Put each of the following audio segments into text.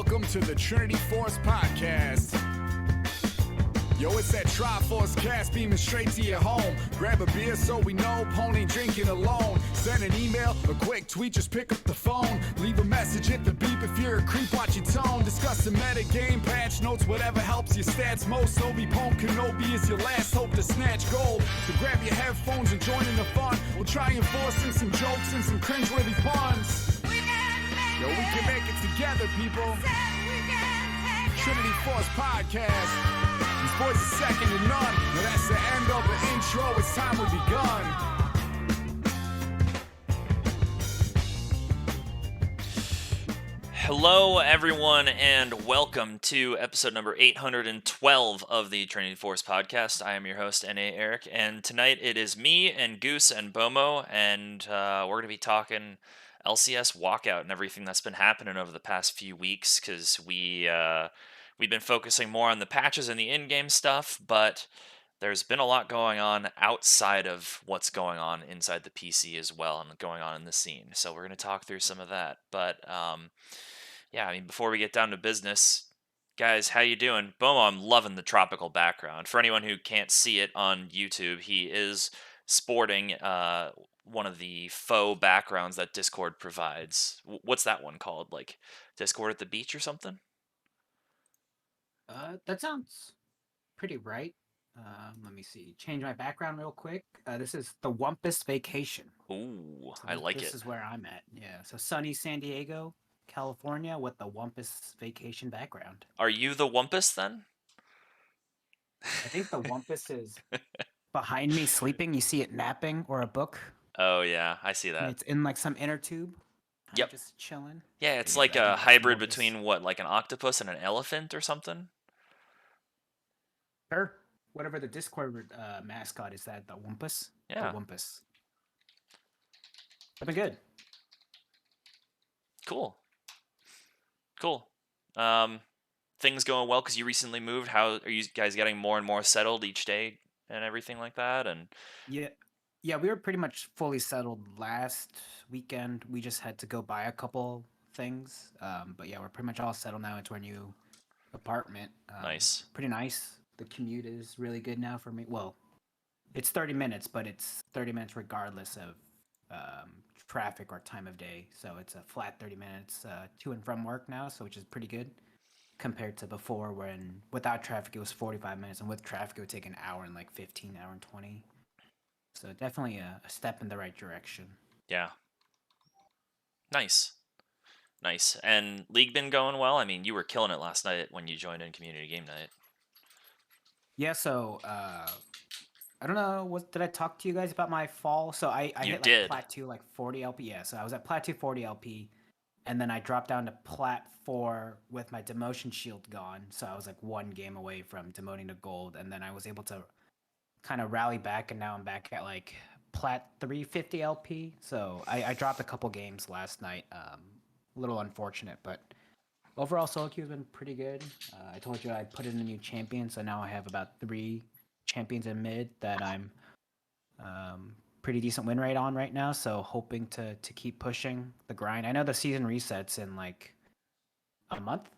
Welcome to the Trinity Force Podcast. Yo, it's that Triforce cast beaming straight to your home. Grab a beer so we know Pone ain't drinking alone. Send an email, a quick tweet, just pick up the phone. Leave a message, hit the beep if you're a creep, watch your tone. Discuss the meta game, patch notes, whatever helps your stats most. Obi-Pone Kenobi is your last hope to snatch gold. So grab your headphones and join in the fun. We'll try and force in some jokes and some cringeworthy puns. Yo, we can make it together, people. Trinity Force Podcast. These boys are second to none. Now that's the end of the intro. It's time we begun. Hello, everyone, and welcome to episode number 812 of the Trinity Force Podcast. I am your host, N.A. Eric, and tonight it is me and Goose and Bomo, and we're going to be talking LCS Walkout and everything that's been happening over the past few weeks, because we've been focusing more on the patches and the in-game stuff, but there's been a lot going on outside of what's going on inside the PC as well and going on in the scene. So we're going to talk through some of that. But yeah, I mean, before we get down to business, guys, how you doing? Bomo, I'm loving the tropical background. For anyone who can't see it on YouTube, he is sporting one of the faux backgrounds that Discord provides. What's that one called? Like Discord at the beach or something? That sounds pretty right. Let me see. Change my background real quick. This is the Wumpus Vacation. Ooh, So I like it. This is where I'm at. Yeah. So sunny San Diego, California, with the Wumpus Vacation background. Are you the Wumpus then? I think the Wumpus is behind me sleeping. You see it napping or a book. Oh yeah, I see And that. it's in like some inner tube. Yep. Just chilling. Yeah, it's Yeah, like I think a that's hybrid Wumpus. between what, like an octopus and an elephant or something? Sure. Whatever the Discord mascot is, that the Wumpus. Yeah. The Wumpus. I've been good. Cool. Things going well because you recently moved. How are you guys getting more and more settled each day and everything like that? And Yeah, we were pretty much fully settled last weekend. We just had to go buy a couple things. But yeah, we're pretty much all settled now into our new apartment. Nice. Pretty nice. The commute is really good now for me. Well, it's 30 minutes, but it's 30 minutes regardless of traffic or time of day. So it's a flat 30 minutes to and from work now, so which is pretty good compared to before when without traffic it was 45 minutes and with traffic it would take an hour and like 15, hour and 20. So definitely a step in the right direction. Yeah. Nice. And League been going well? I mean, you were killing it last night when you joined in community game night. Yeah, so I don't know, did I talk to you guys about my fall? So I You hit did. like Plat 2 like 40 LP. Yeah, so I was at Plat 2 40 LP and then I dropped down to Plat 4 with my demotion shield gone. So I was like one game away from demoting to gold, and then I was able to kind of rally back, and now I'm back at like Plat 350 LP. So I dropped a couple games last night. A little unfortunate, but overall solo queue has been pretty good. I told you I put in a new champion, so now I have about 3 champions in mid that I'm pretty decent win rate on right now. So hoping to keep pushing the grind. I know the season resets in like a month,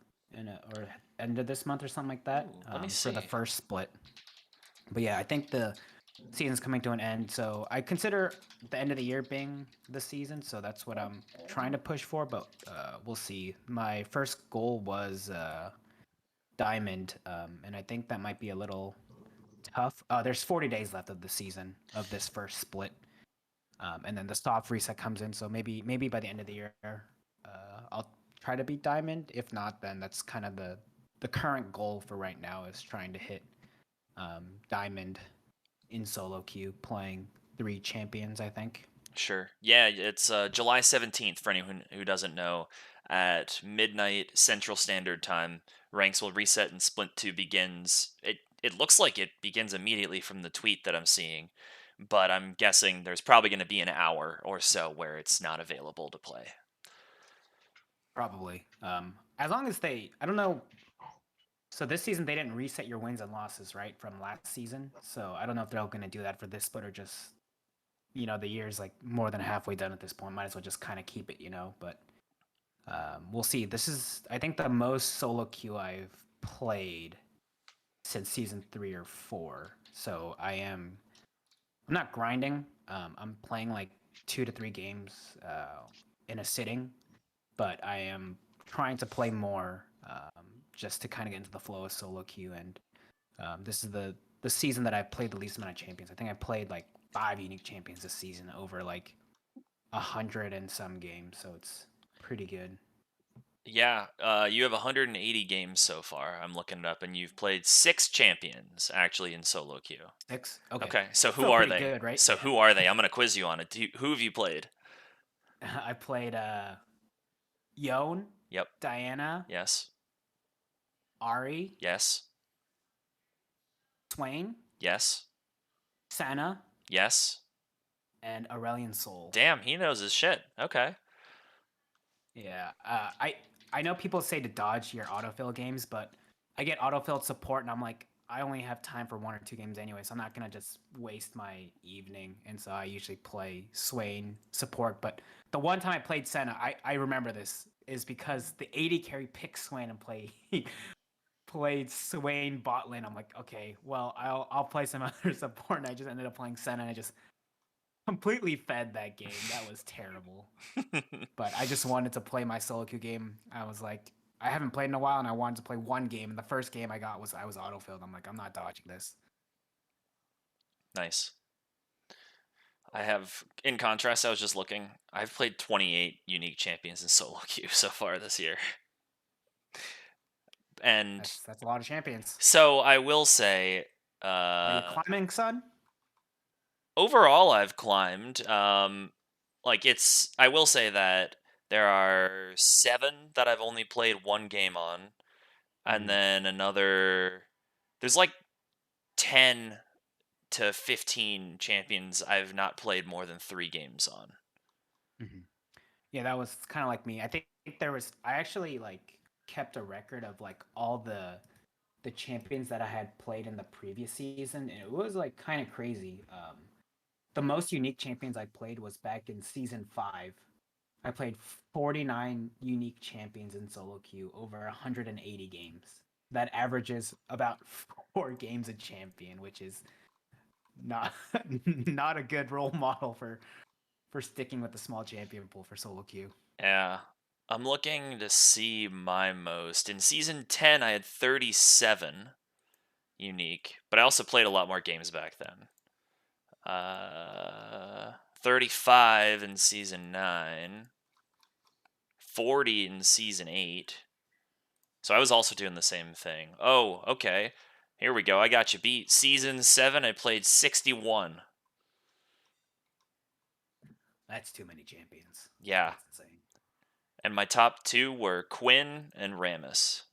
or end of this month or something like that. Ooh, let me see. For the first split. But yeah, I think the season's coming to an end, so I consider the end of the year being the season, so that's what I'm trying to push for, but we'll see. My first goal was Diamond, and I think that might be a little tough. There's 40 days left of the season of this first split, and then the soft reset comes in, so maybe by the end of the year, I'll try to beat Diamond. If not, then that's kind of the current goal for right now, is trying to hit Diamond in solo queue, playing 3 champions, I think. Sure. Yeah, it's July 17th for anyone who doesn't know. At midnight Central Standard Time, ranks will reset and Splint 2 begins. It looks like it begins immediately from the tweet that I'm seeing, but I'm guessing there's probably going to be an hour or so where it's not available to play. Probably. As long as I don't know. So this season they didn't reset your wins and losses, right, from last season. So I don't know if they're going to do that for this split, or just, the year's like more than halfway done at this point. Might as well just kind of keep it, But We'll see. This is, I think, the most solo queue I've played since season 3 or 4. So I'm not grinding. I'm playing like 2 to 3 games in a sitting, but I am trying to play more just to kind of get into the flow of solo queue. And this is the season that I've played the least amount of champions. I think I played like 5 unique champions this season over like 100 and some games. So it's pretty good. Yeah, you have 180 games so far. I'm looking it up, and you've played 6 champions actually in solo queue. 6. Okay. Okay, so who Still are pretty they? good, right? So Yeah. who are they? I'm gonna quiz you on it. Who have you played? I played Yone, Yep. Diana, Yes. Ari, Yes. Swain, Yes. Senna, Yes. and Aurelion Sol. Damn, he knows his shit. Okay. Yeah. I know people say to dodge your autofill games, but I get autofilled support, and I'm like, I only have time for 1 or 2 games anyway, so I'm not gonna just waste my evening. And so I usually play Swain support. But the one time I played Senna, I remember this is because the 80 carry picked Swain and played Swain bot lane. I'm like, okay, well, I'll play some other support, and I just ended up playing Senna, and I just completely fed that game. That was terrible. But I just wanted to play my solo queue game. I was like, I haven't played in a while, and I wanted to play one game. And the first game I got was I was autofilled. I'm like, I'm not dodging this. Nice. I have, in contrast, I was just looking. I've played 28 unique champions in solo queue so far this year. And That's a lot of champions. so I will say, Are you climbing, son? overall I've climbed. Like I will say that there are 7 that I've only played 1 game on, and Mhm. then there's like 10 to 15 champions I've not played more than 3 games on. Mhm. Yeah, that was kind of like me. I think I actually like kept a record of like all the champions that I had played in the previous season, and it was like kind of crazy. The most unique champions I played was back in season 5. I played 49 unique champions in solo queue over 180 games. That averages about 4 games a champion, which is not not a good role model for sticking with the small champion pool for solo queue. Yeah. I'm looking to see my most. In season 10, I had 37 unique, but I also played a lot more games back then. 35 in season 9, 40 in season 8. So I was also doing the same thing. Oh, okay. Here we go. I got you beat. Season 7, I played 61. That's too many champions. Yeah. That's insane. And my top 2 were Quinn and Rammus.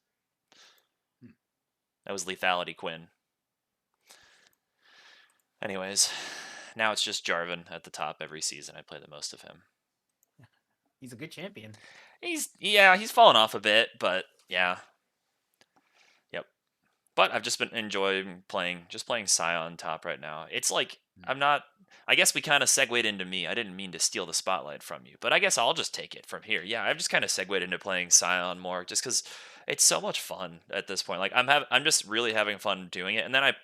Hmm. That was Lethality Quinn. Anyways, now it's just Jarvan at the top every season. I play the most of him. He's a good champion. He's fallen off a bit, but yeah. Yep. But I've just been enjoying playing Scion top right now. It's like I guess we kind of segued into me. I didn't mean to steal the spotlight from you, but I guess I'll just take it from here. Yeah, I've just kind of segued into playing Scion more just cuz it's so much fun at this point. Like I'm just really having fun doing it. And then I'm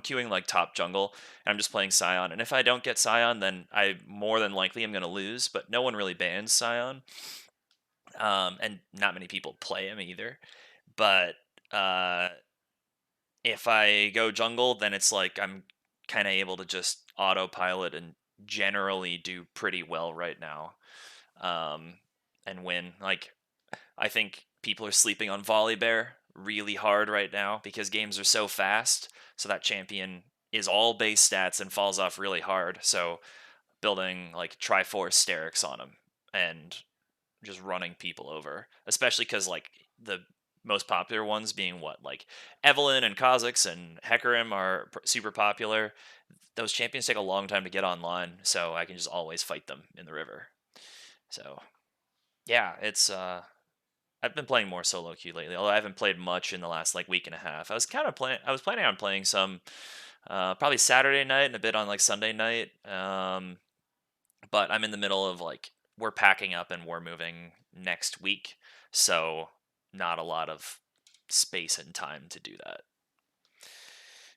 queuing like top jungle and I'm just playing Scion. And if I don't get Scion, then I more than likely am going to lose, but no one really bans Scion. And not many people play him either. But if I go jungle, then it's like I'm kind of able to just autopilot and generally do pretty well right now, and win. Like I think people are sleeping on Volibear really hard right now because games are so fast. So that champion is all base stats and falls off really hard. So building like Triforce Sterix on him and just running people over, especially because like the most popular ones being what, like Evelynn and Kha'Zix and Hecarim are super popular. Those champions take a long time to get online, so I can just always fight them in the river. So yeah, it's I've been playing more solo queue lately, although I haven't played much in the last like week and a half. I was planning on playing some probably Saturday night and a bit on like Sunday night. But I'm in the middle of like we're packing up and we're moving next week, so not a lot of space and time to do that.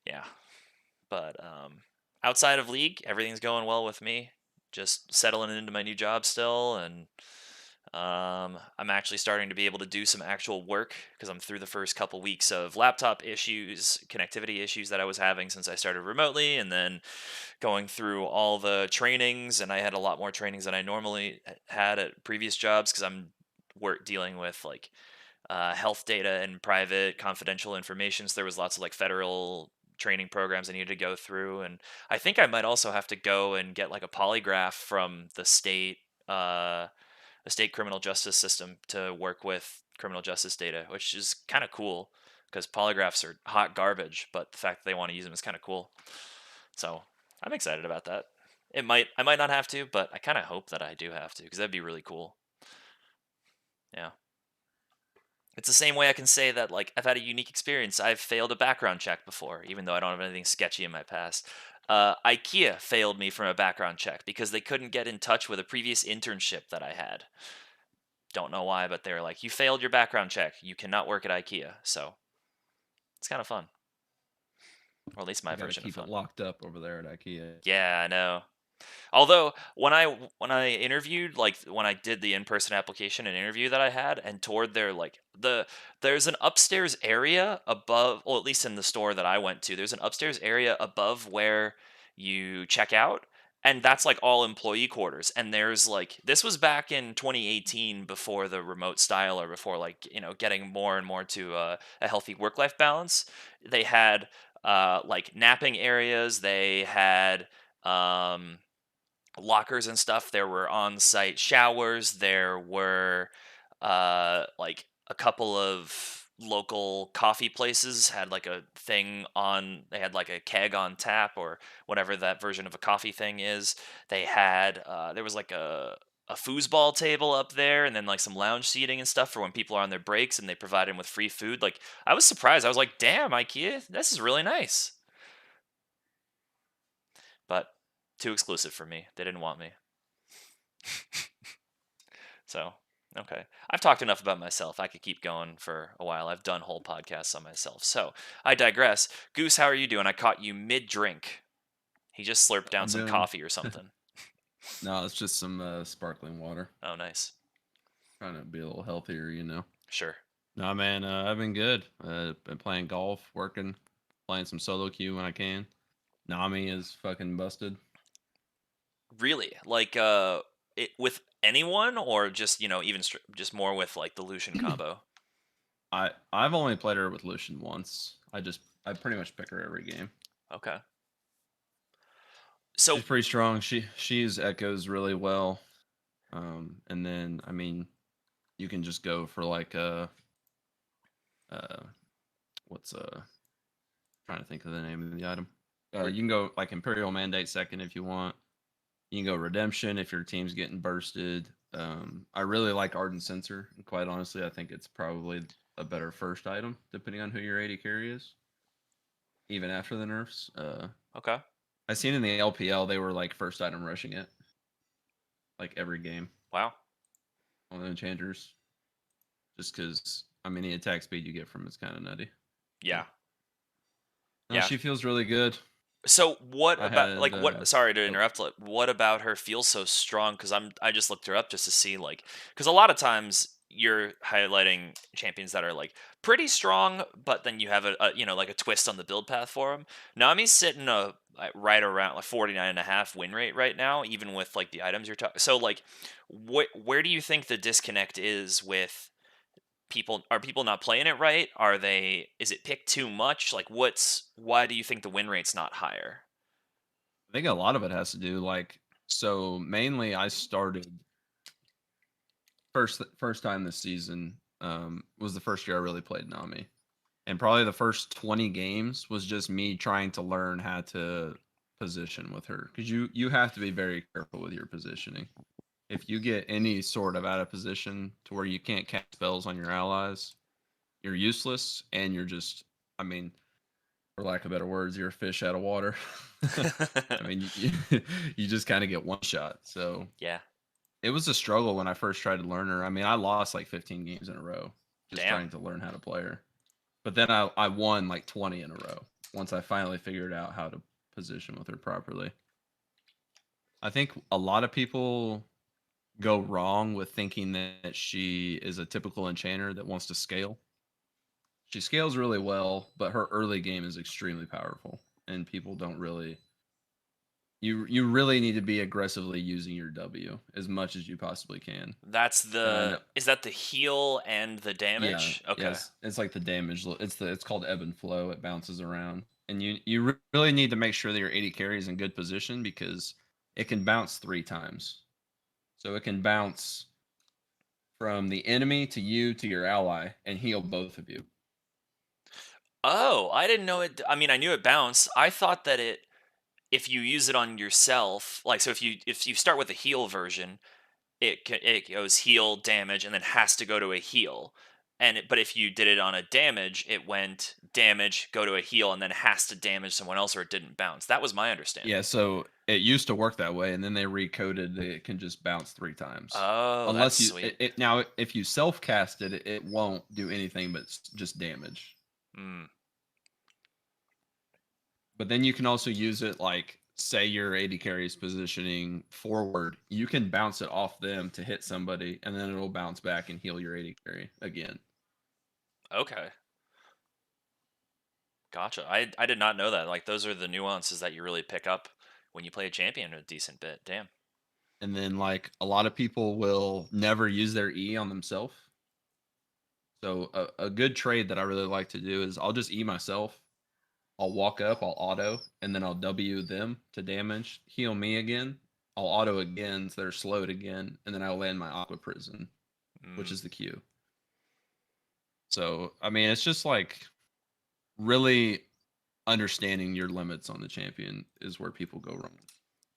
Yeah, but outside of league, everything's going well with me. Just settling into my new job still, and I'm actually starting to be able to do some actual work because I'm through the first couple weeks of laptop issues, connectivity issues that I was having since I started remotely, and then going through all the trainings. And I had a lot more trainings than I normally had at previous jobs because I'm dealing with like health data and private confidential information. So there was lots of like federal training programs I needed to go through, and I think I might also have to go and get like a polygraph from uh, the state criminal justice system to work with criminal justice data, which is kind of cool because polygraphs are hot garbage, but the fact that they want to use them is kind of cool. So I'm excited about that. I might not have to, but I kind of hope that I do have to because that'd be really cool. Yeah. It's the same way I can say that like I've had a unique experience. I've failed a background check before, even though I don't have anything sketchy in my past. IKEA failed me from a background check because they couldn't get in touch with a previous internship that I had. Don't know why, but they were like, "You failed your background check. You cannot work at IKEA." So it's kind of fun, or at least my You gotta version of keep it fun. locked up over there at IKEA. Yeah, I know. Although when I interviewed, like when I did the in-person application and interview that I had and toured their like there's an upstairs area above, well at least in the store that I went to, there's an upstairs area above where you check out, and that's like all employee quarters. And there's like this was back in 2018 before the remote style, or before like, getting more and more to a healthy work-life balance. They had like napping areas, they had um lockers and stuff. There were on-site showers. There were like a couple of local coffee places had like a thing on. They had like a keg on tap, or whatever that version of a coffee thing is. They had there was like a foosball table up there, and then like some lounge seating and stuff for when people are on their breaks, and they provide them with free food. Like I was surprised. I was like, "Damn, IKEA, this is really nice." But too exclusive for me. They didn't want me. So, okay. I've talked enough about myself. I could keep going for a while. I've done whole podcasts on myself. So, I digress. Goose, how are you doing? I caught you mid drink. He just slurped down I'm some doing. coffee or something. No, it's just some sparkling water. Oh, nice. Trying to be a little healthier, you know. Sure. No, man, I've been good. Been playing golf, working, playing some solo queue when I can. Nami is fucking busted. Really? Like, with anyone, or just, even just more with like the Lucian combo? I've only played her with Lucian once. I pretty much pick her every game. Okay. She's So, pretty strong. She's echoes really well. And then I mean, you can just go for like uh what's trying to think of the name of the item. You can go like Imperial Mandate second if you want. You can go Redemption if your team's getting bursted. I really like Ardent Sensor, and quite honestly, I think it's probably a better first item depending on who your AD carry is, even after the nerfs. okay. I seen in the LPL they were like first item rushing it, like every game Wow. on the enchanters, just because I mean the attack speed you get from it's kind of nutty. Yeah. No, Yeah. she feels really good. So what I about had like what? Sorry to oh, interrupt. Like, what about her feels so strong? Because I just looked her up just to see like, because a lot of times you're highlighting champions that are like pretty strong, but then you have like a twist on the build path for them. Nami's sitting like, right around like 49.5 win rate right now, even with like the items you're talking. So like, where do you think the disconnect is with people? Are people not playing it right? Is it picked too much? Like why do you think the win rate's not higher? I think a lot of it has to do like so mainly I started first time this season was the first year I really played Nami. And probably the first 20 games was just me trying to learn how to position with her cuz you have to be very careful with your positioning. If you get any sort of out of position to where you can't cast spells on your allies, you're useless and you're just I mean for lack of better words, you're a fish out of water. I mean, you just kind of get one shot. So Yeah. it was a struggle when I first tried to learn her. I mean, I lost like 15 games in a row just Damn. trying to learn how to play her. But then I won like 20 in a row once I finally figured out how to position with her properly. I think a lot of people go wrong with thinking that she is a typical enchanter that wants to scale. She scales really well, but her early game is extremely powerful, and people don't really. You really need to be aggressively using your W as much as you possibly can. That's And I know, is that the heal and the yeah, damage? Okay. yes, it's like the damage. It's called ebb and flow. It bounces around, and you really need to make sure that your 80 carry is in good position because it can bounce 3 times. So it can bounce from the enemy to you to your ally and heal both of you. Oh, I didn't know it. I mean, I knew it bounced. I thought that if you use it on yourself, like so if you start with the heal version, it goes heal damage and then has to go to a heal. But if you did it on a damage, it went damage, go to a heal, and then has to damage someone else or it didn't bounce. That was my understanding. Yeah, so it used to work that way, and then they recoded that it can just bounce 3 times. Oh, that's Unless you sweet. now if you self cast it, it won't do anything but just damage. Mm. But then you can also use it like say your 80 carry is positioning forward, you can bounce it off them to hit somebody, and then it'll bounce back and heal your 80 carry again. Okay. Gotcha. I did not know that. Like those are the nuances that you really pick up when you play a champion a decent bit. Damn. And then like a lot of people will never use their E on themselves. So a good trade that I really like to do is I'll just E myself. I'll walk up, I'll auto, and then I'll W them to damage, heal me again. I'll auto again, so they're slowed again, and then I'll land my Aqua Prison, which Mm. is the Q. So I mean, it's just like really understanding your limits on the champion is where people go wrong.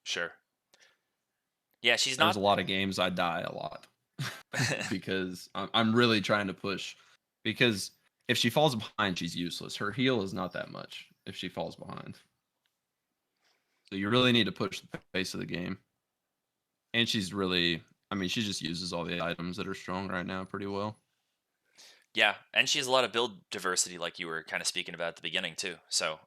Sure. Yeah, she's There's not. a lot of games I die a lot because I'm really trying to push. Because if she falls behind, she's useless. Her heal is not that much if she falls behind. So you really need to push the pace of the game. And she's really, I mean, she just uses all the items that are strong right now pretty well. Yeah, and she has a lot of build diversity, like you were kind of speaking about at the beginning too. So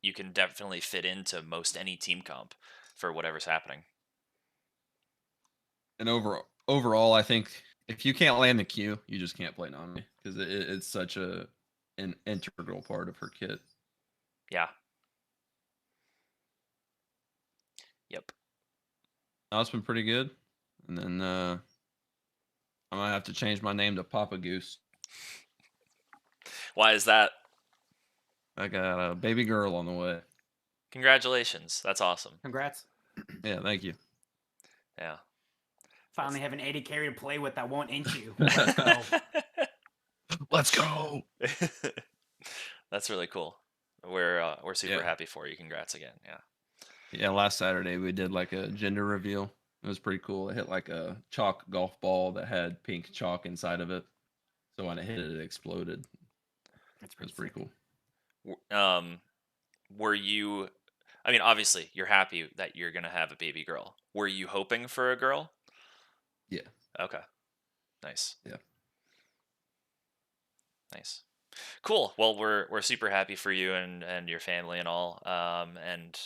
you can definitely fit into most any team comp for whatever's happening. And overall, I think if you can't land the Q, you just can't play Nami because it's such an integral part of her kit. Yeah. Yep. Now it's been pretty good. And then I might have to change my name to Papa Goose. Why is that? I got a baby girl on the way. Congratulations. That's awesome. Congrats. Yeah, thank you. Yeah. Finally have an 80 carry to play with that won't inch you. Let's go. Let's go. That's really cool. We're super happy for you. Congrats again. Yeah. Yeah, last Saturday we did like a gender reveal. It was pretty cool. It hit like a chalk golf ball that had pink chalk inside of it. So when it hit it, it exploded. That's It was pretty cool. Were you? I mean, obviously, you're happy that you're gonna have a baby girl. Were you hoping for a girl? Yeah. Okay. Nice. Yeah. Nice. Cool. Well, we're super happy for you and your family and all. And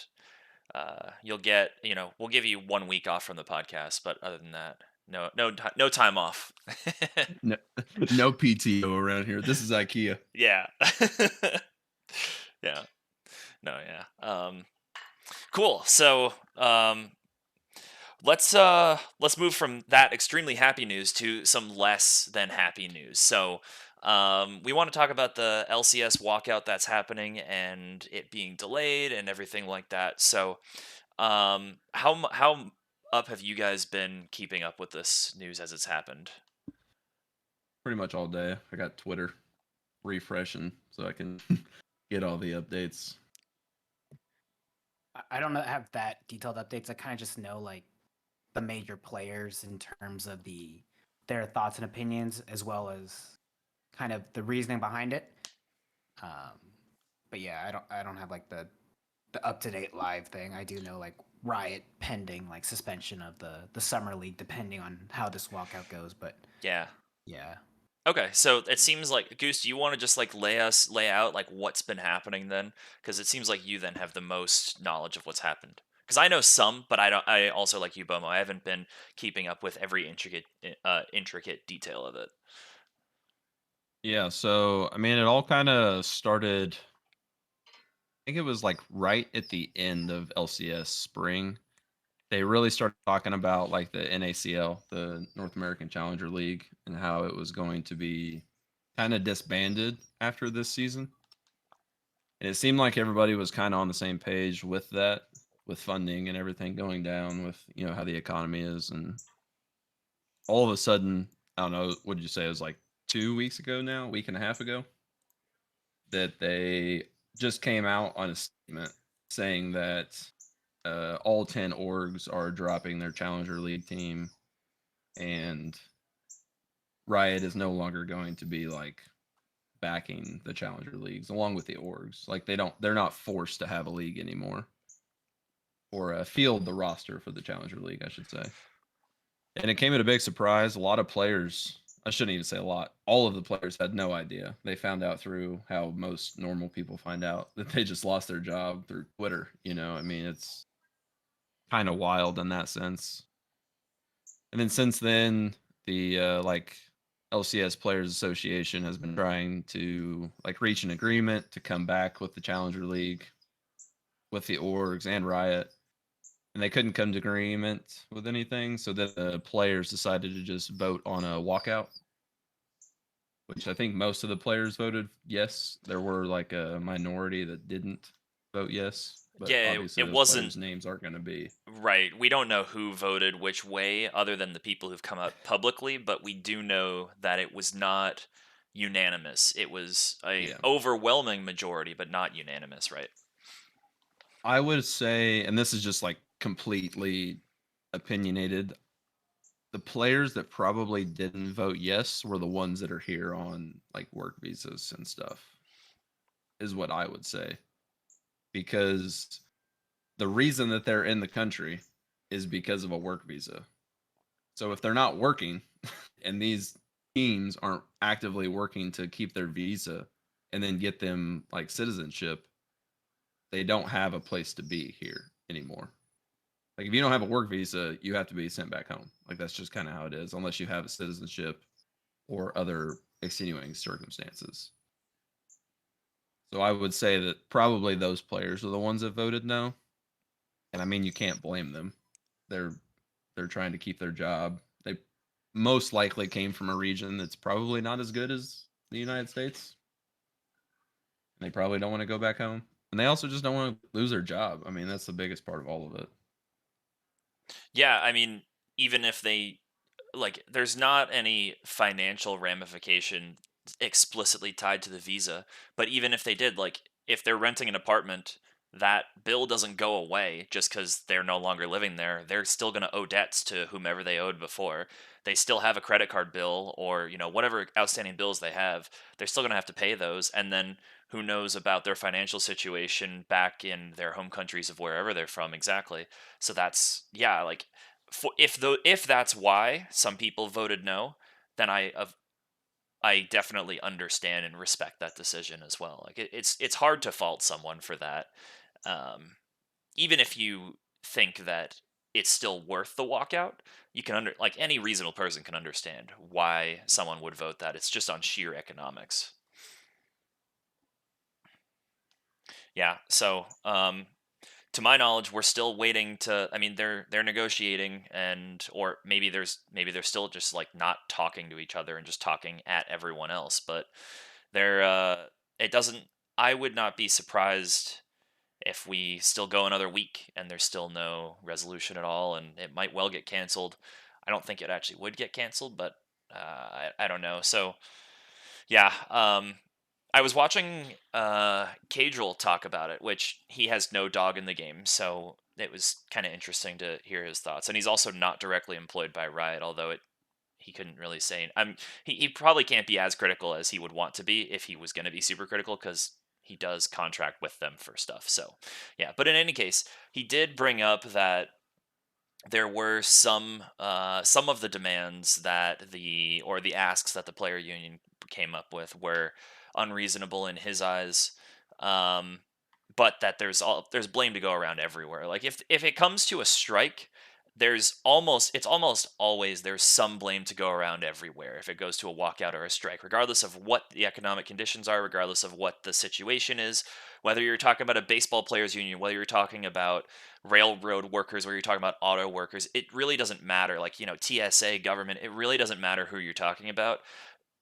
you'll get, we'll give you 1 week off from the podcast, but other than that, no time off. No, no PTO around here. This is IKEA. Yeah. Yeah. No, yeah. Cool. So, let's move from that extremely happy news to some less than happy news. So, we want to talk about the LCS walkout that's happening and it being delayed and everything like that. So, how up have you guys been keeping up with this news as it's happened? Pretty much all day. I got Twitter refreshing so I can get all the updates. I don't have that detailed updates. I kind of just know like the major players in terms of their thoughts and opinions, as well as kind of the reasoning behind it. But yeah, I don't have like the up to date live thing. I do know like Riot pending like suspension of the summer league, depending on how this walkout goes. But Yeah. yeah, Okay, so it seems like Goose, do you want to just like lay out like what's been happening then? Because it seems like you then have the most knowledge of what's happened. Because I know some, but I don't. I also like you, Bomo. I haven't been keeping up with every intricate detail of it. Yeah, so I mean, it all kind of started. I think it was like right at the end of LCS spring. They really started talking about like the NACL, the North American Challenger League, and how it was going to be kind of disbanded after this season. And it seemed like everybody was kind of on the same page with that, with funding and everything going down, with how the economy is, and all of a sudden, I don't know, what did you say? It was like 2 weeks ago now, a week and a half ago, that they just came out on a statement saying that all 10 orgs are dropping their Challenger League team, and Riot is no longer going to be like backing the Challenger Leagues along with the orgs. Like they're not forced to have a league anymore, or field the roster for the Challenger League, I should say. And it came at a big surprise. A lot of players, I shouldn't even say a lot, all of the players had no idea. They found out through how most normal people find out, that they just lost their job through Twitter. I mean, it's kind of wild in that sense. And then since then, the like LCS Players Association has been trying to like reach an agreement to come back with the Challenger League with the orgs and Riot, and they couldn't come to agreement with anything. So then the players decided to just vote on a walkout, which I think most of the players voted yes. There were like a minority that didn't vote yes, but Yeah, obviously it those wasn't players' names aren't going to be. right. We don't know who voted which way, other than the people who've come out publicly. But we do know that it was not unanimous. It was a Yeah, overwhelming majority, but not unanimous. Right. I would say, and this is just like completely opinionated, the players that probably didn't vote yes were the ones that are here on like work visas and stuff, is what I would say. Because the reason that they're in the country is because of a work visa. So if they're not working and these teams aren't actively working to keep their visa and then get them like citizenship, they don't have a place to be here anymore. Like if you don't have a work visa, you have to be sent back home. Like that's just kind of how it is, unless you have a citizenship or other extenuating circumstances. So I would say that probably those players are the ones that voted no. And I mean, you can't blame them. They're they're trying to keep their job. They most likely came from a region that's probably not as good as the United States. And they probably don't want to go back home. And they also just don't want to lose their job. I mean, that's the biggest part of all of it. Yeah, I mean, even if they like, there's not any financial ramification explicitly tied to the visa, but even if they did, like, if they're renting an apartment, that bill doesn't go away just because they're no longer living there. They're still going to owe debts to whomever they owed before. They still have a credit card bill, or whatever outstanding bills they have. They're still going to have to pay those, and then who knows about their financial situation back in their home countries of wherever they're from exactly. So that's, yeah, like, if that's why some people voted no, then I definitely understand and respect that decision as well. Like, it's hard to fault someone for that, um, even if you think that it's still worth the walkout. You can like, any reasonable person can understand why someone would vote that. It's just on sheer economics. Yeah. So, to my knowledge, we're still waiting to. I mean, they're negotiating, and or maybe they're still just like not talking to each other and just talking at everyone else. But they're it doesn't. I would not be surprised if we still go another week and there's still no resolution at all, and it might well get canceled. I don't think it actually would get canceled, but I don't know. So yeah, I was watching Cadril talk about it, which he has no dog in the game, so it was kind of interesting to hear his thoughts. And he's also not directly employed by Riot, although he couldn't really say. He probably can't be as critical as he would want to be if he was going to be super critical, because he does contract with them for stuff. So yeah, but in any case, he did bring up that there were some of the demands that the asks that the player union came up with were unreasonable in his eyes. Um, but that there's blame to go around everywhere. Like if it comes to a strike, it's almost always there's some blame to go around everywhere if it goes to a walkout or a strike, regardless of what the economic conditions are, regardless of what the situation is, whether you're talking about a baseball players union, whether you're talking about railroad workers, whether you're talking about auto workers, it really doesn't matter. Like, TSA, government, it really doesn't matter who you're talking about.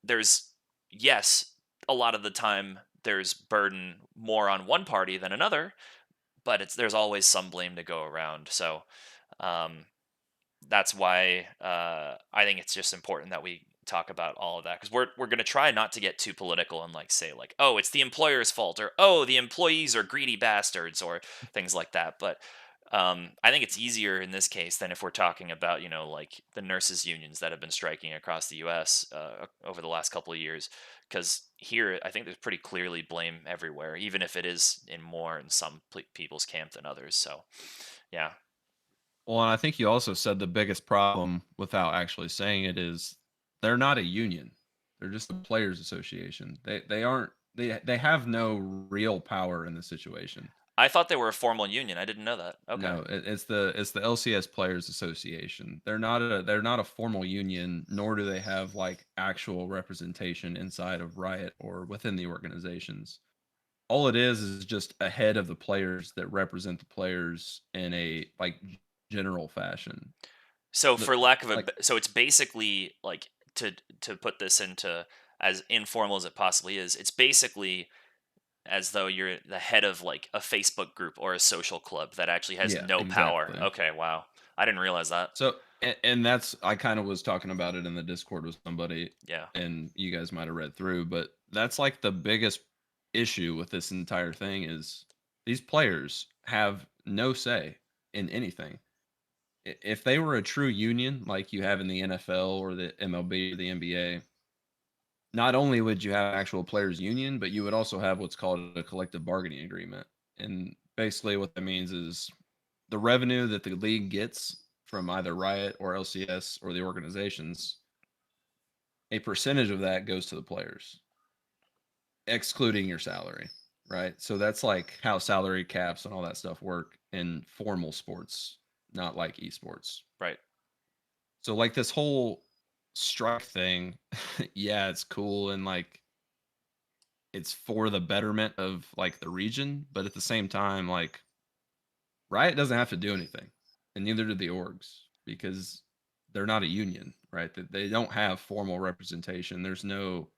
There's, yes, a lot of the time there's burden more on one party than another, but there's always some blame to go around. So um, that's why I think it's just important that we talk about all of that, because we're going to try not to get too political and like say like, oh, it's the employer's fault, or oh, the employees are greedy bastards, or things like that. But I think it's easier in this case than if we're talking about like the nurses unions that have been striking across the U.S. Over the last couple of years, because here I think there's pretty clearly blame everywhere, even if it is in some people's camp than others. So yeah. Well, and I think you also said the biggest problem, without actually saying it, is they're not a union. They're just a players association. They have no real power in the situation. I thought they were a formal union. I didn't know that. Okay. No, it's the LCS Players Association. They're not a formal union, nor do they have like actual representation inside of Riot or within the organizations. All it is just a head of the players that represent the players in a like general fashion. So The- for lack of like so it's basically like to put this into as informal as it possibly is. It's basically as though you're the head of like a Facebook group or a social club that actually has yeah, no power. exactly. Okay, wow. I didn't realize that. So and that's I kind of was talking about it in the Discord with somebody, Yeah. and you guys might have read through, but that's like the biggest issue with this entire thing is these players have no say in anything. If they were a true union like you have in the NFL or the MLB or the NBA, not only would you have actual players union, but you would also have what's called a collective bargaining agreement. And basically what that means is the revenue that the league gets from either Riot or LCS or the organizations, a percentage of that goes to the players, excluding your salary, right? So that's like how salary caps and all that stuff work in formal sports, not like esports. Right. So like this whole strike thing, yeah, it's cool and like it's for the betterment of like the region, but at the same time, like Riot doesn't have to do anything, and neither do the orgs because they're not a union, right? They don't have formal representation. There's no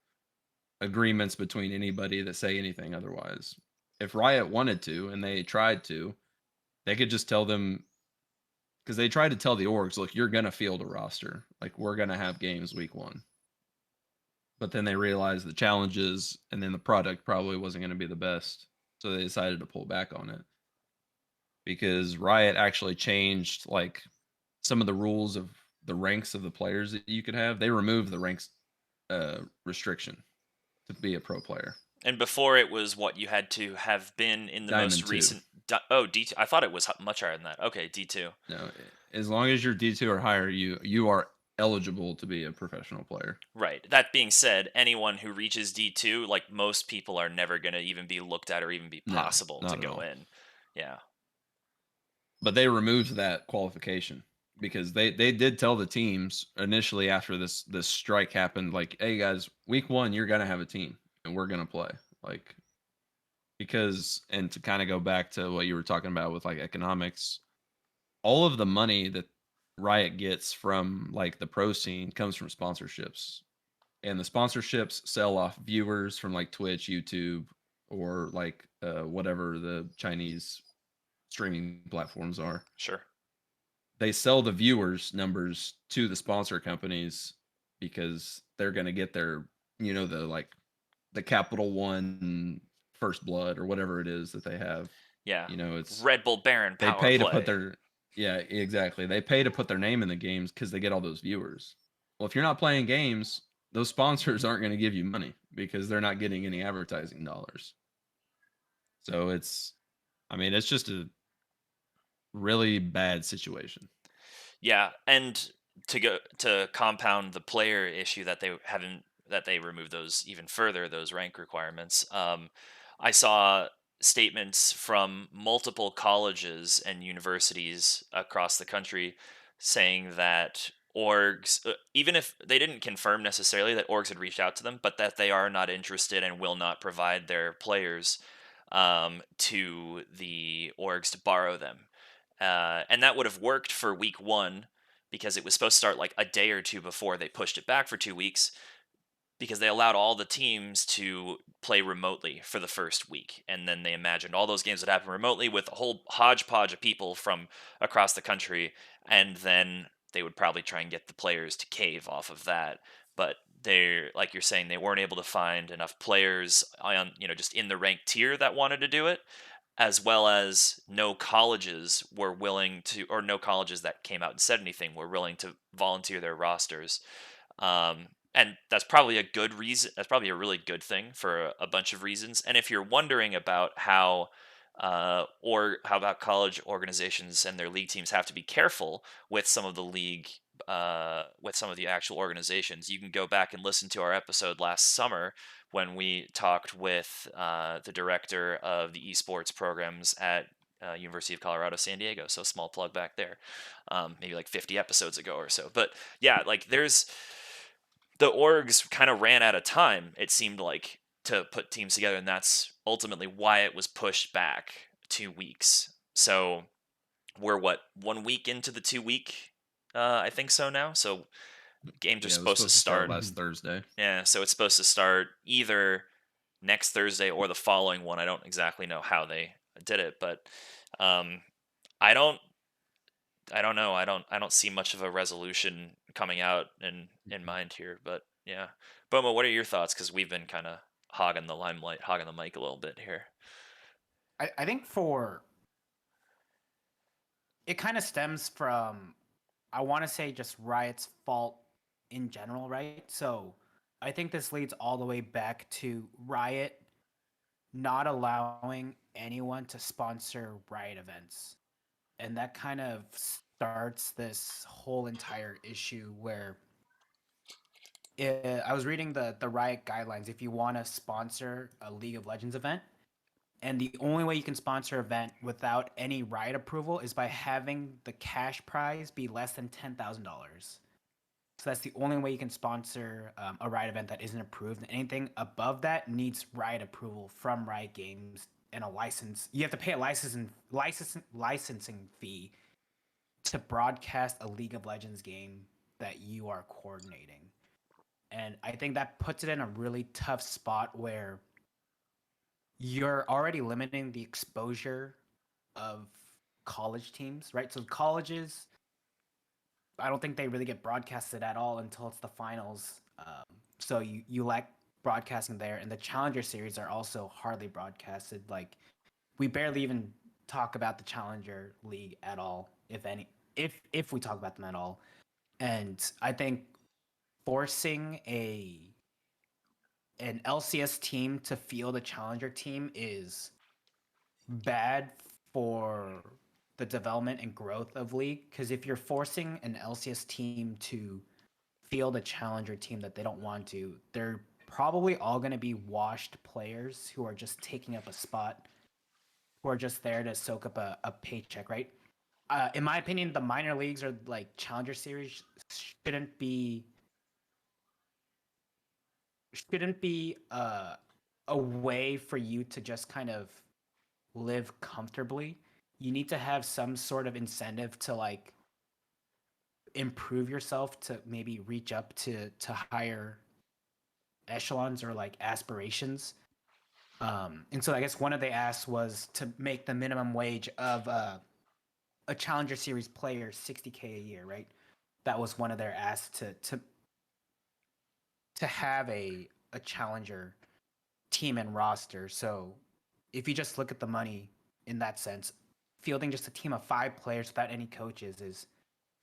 agreements between anybody that say anything otherwise. If Riot wanted to and they tried to, they could just tell them, because they tried to tell the orgs, look, you're gonna field a roster. Like we're gonna have games week 1. But then they realized the challenges and then the product probably wasn't going to be the best. So they decided to pull back on it. Because Riot actually changed like some of the rules of the ranks of the players that you could have. They removed the ranks restriction to be a pro player. And before it was what you had to have been in the Diamond most 2. recent D2. I thought it was much higher than that. Okay, D2. No, as long as you're D2 or higher, you are eligible to be a professional player. Right. That being said, anyone who reaches D2, like most people are never going to even be looked at or even be No, possible not to at go all. in. Yeah. But they removed that qualification because they did tell the teams initially after this strike happened, like, hey guys, week 1 you're gonna have a team and we're gonna play. Like, because, and to kind of go back to what you were talking about with like economics, all of the money that Riot gets from like the pro scene comes from sponsorships, and the sponsorships sell off viewers from like Twitch, YouTube, or like whatever the Chinese streaming platforms are. Sure. They sell the viewers numbers to the sponsor companies because they're going to get their, the like the Capital One First Blood or whatever it is that they have. Yeah. It's Red Bull Baron they power pay play. to put their, yeah, exactly. They pay to put their name in the games because they get all those viewers. Well, if you're not playing games, those sponsors aren't going to give you money because they're not getting any advertising dollars. So it's just a really bad situation. Yeah, and to compound the player issue that they removed those even further, those rank requirements. I saw statements from multiple colleges and universities across the country saying that orgs, even if they didn't confirm necessarily that orgs had reached out to them, but that they are not interested and will not provide their players to the orgs to borrow them. And that would have worked for week one because it was supposed to start like a day or two before they pushed it back for 2 weeks because they allowed all the teams to play remotely for the first week. And then they imagined all those games would happen remotely with a whole hodgepodge of people from across the country. And then they would probably try and get the players to cave off of that. But they're, like you're saying, they weren't able to find enough players on, just in the ranked tier that wanted to do it, as well as no colleges were willing to, or no colleges that came out and said anything were willing to volunteer their rosters. And that's probably a good reason. That's probably a really good thing for a bunch of reasons. And if you're wondering about how about college organizations and their league teams have to be careful with some of the league, with some of the actual organizations, you can go back and listen to our episode last summer when we talked with the director of the esports programs at University of Colorado, San Diego. So small plug back there, maybe like 50 episodes ago or so. But yeah, like the orgs kind of ran out of time, it seemed like, to put teams together, and that's ultimately why it was pushed back 2 weeks. So we're 1 week into the 2 week, I think so now. So games are Yeah, it was supposed to supposed to start start. last Thursday. Yeah, so it's supposed to start either next Thursday or the following one. I don't exactly know how they did it, but um, I don't I don't know. I don't see much of a resolution coming out in mind here, but yeah. Boma, what are your thoughts? Because we've been kind of hogging the limelight, hogging the mic a little bit here. I think it kind of stems from, I want to say, just Riot's fault in general, right? So I think this leads all the way back to Riot not allowing anyone to sponsor Riot events. And that kind of starts this whole entire issue where I was reading the Riot guidelines. If you want to sponsor a League of Legends event, and the only way you can sponsor an event without any Riot approval is by having the cash prize be less than $10,000. So that's the only way you can sponsor a Riot event that isn't approved. Anything above that needs Riot approval from Riot Games and a license. You have to pay a licensing fee to broadcast a League of Legends game that you are coordinating. And I think that puts it in a really tough spot where you're already limiting the exposure of college teams, right? So colleges, I don't think they really get broadcasted at all until it's the finals. So you lack broadcasting there, and the Challenger series are also hardly broadcasted. Like, we barely even talk about the Challenger League at all, if any, if we talk about them at all. And I think forcing an LCS team to field a Challenger team is bad for the development and growth of League, because if you're forcing an LCS team to field a Challenger team that they don't want to, they're probably all going to be washed players who are just taking up a spot, who are just there to soak up a paycheck, right? In my opinion, the minor leagues or like Challenger series shouldn't be a way for you to just kind of live comfortably. You need to have some sort of incentive to like improve yourself, to maybe reach up to higher echelons or like aspirations. And so I guess one of the asks was to make the minimum wage of a Challenger Series player $60K a year, right? That was one of their asks to have a Challenger team and roster. So if you just look at the money in that sense, fielding just a team of 5 players without any coaches is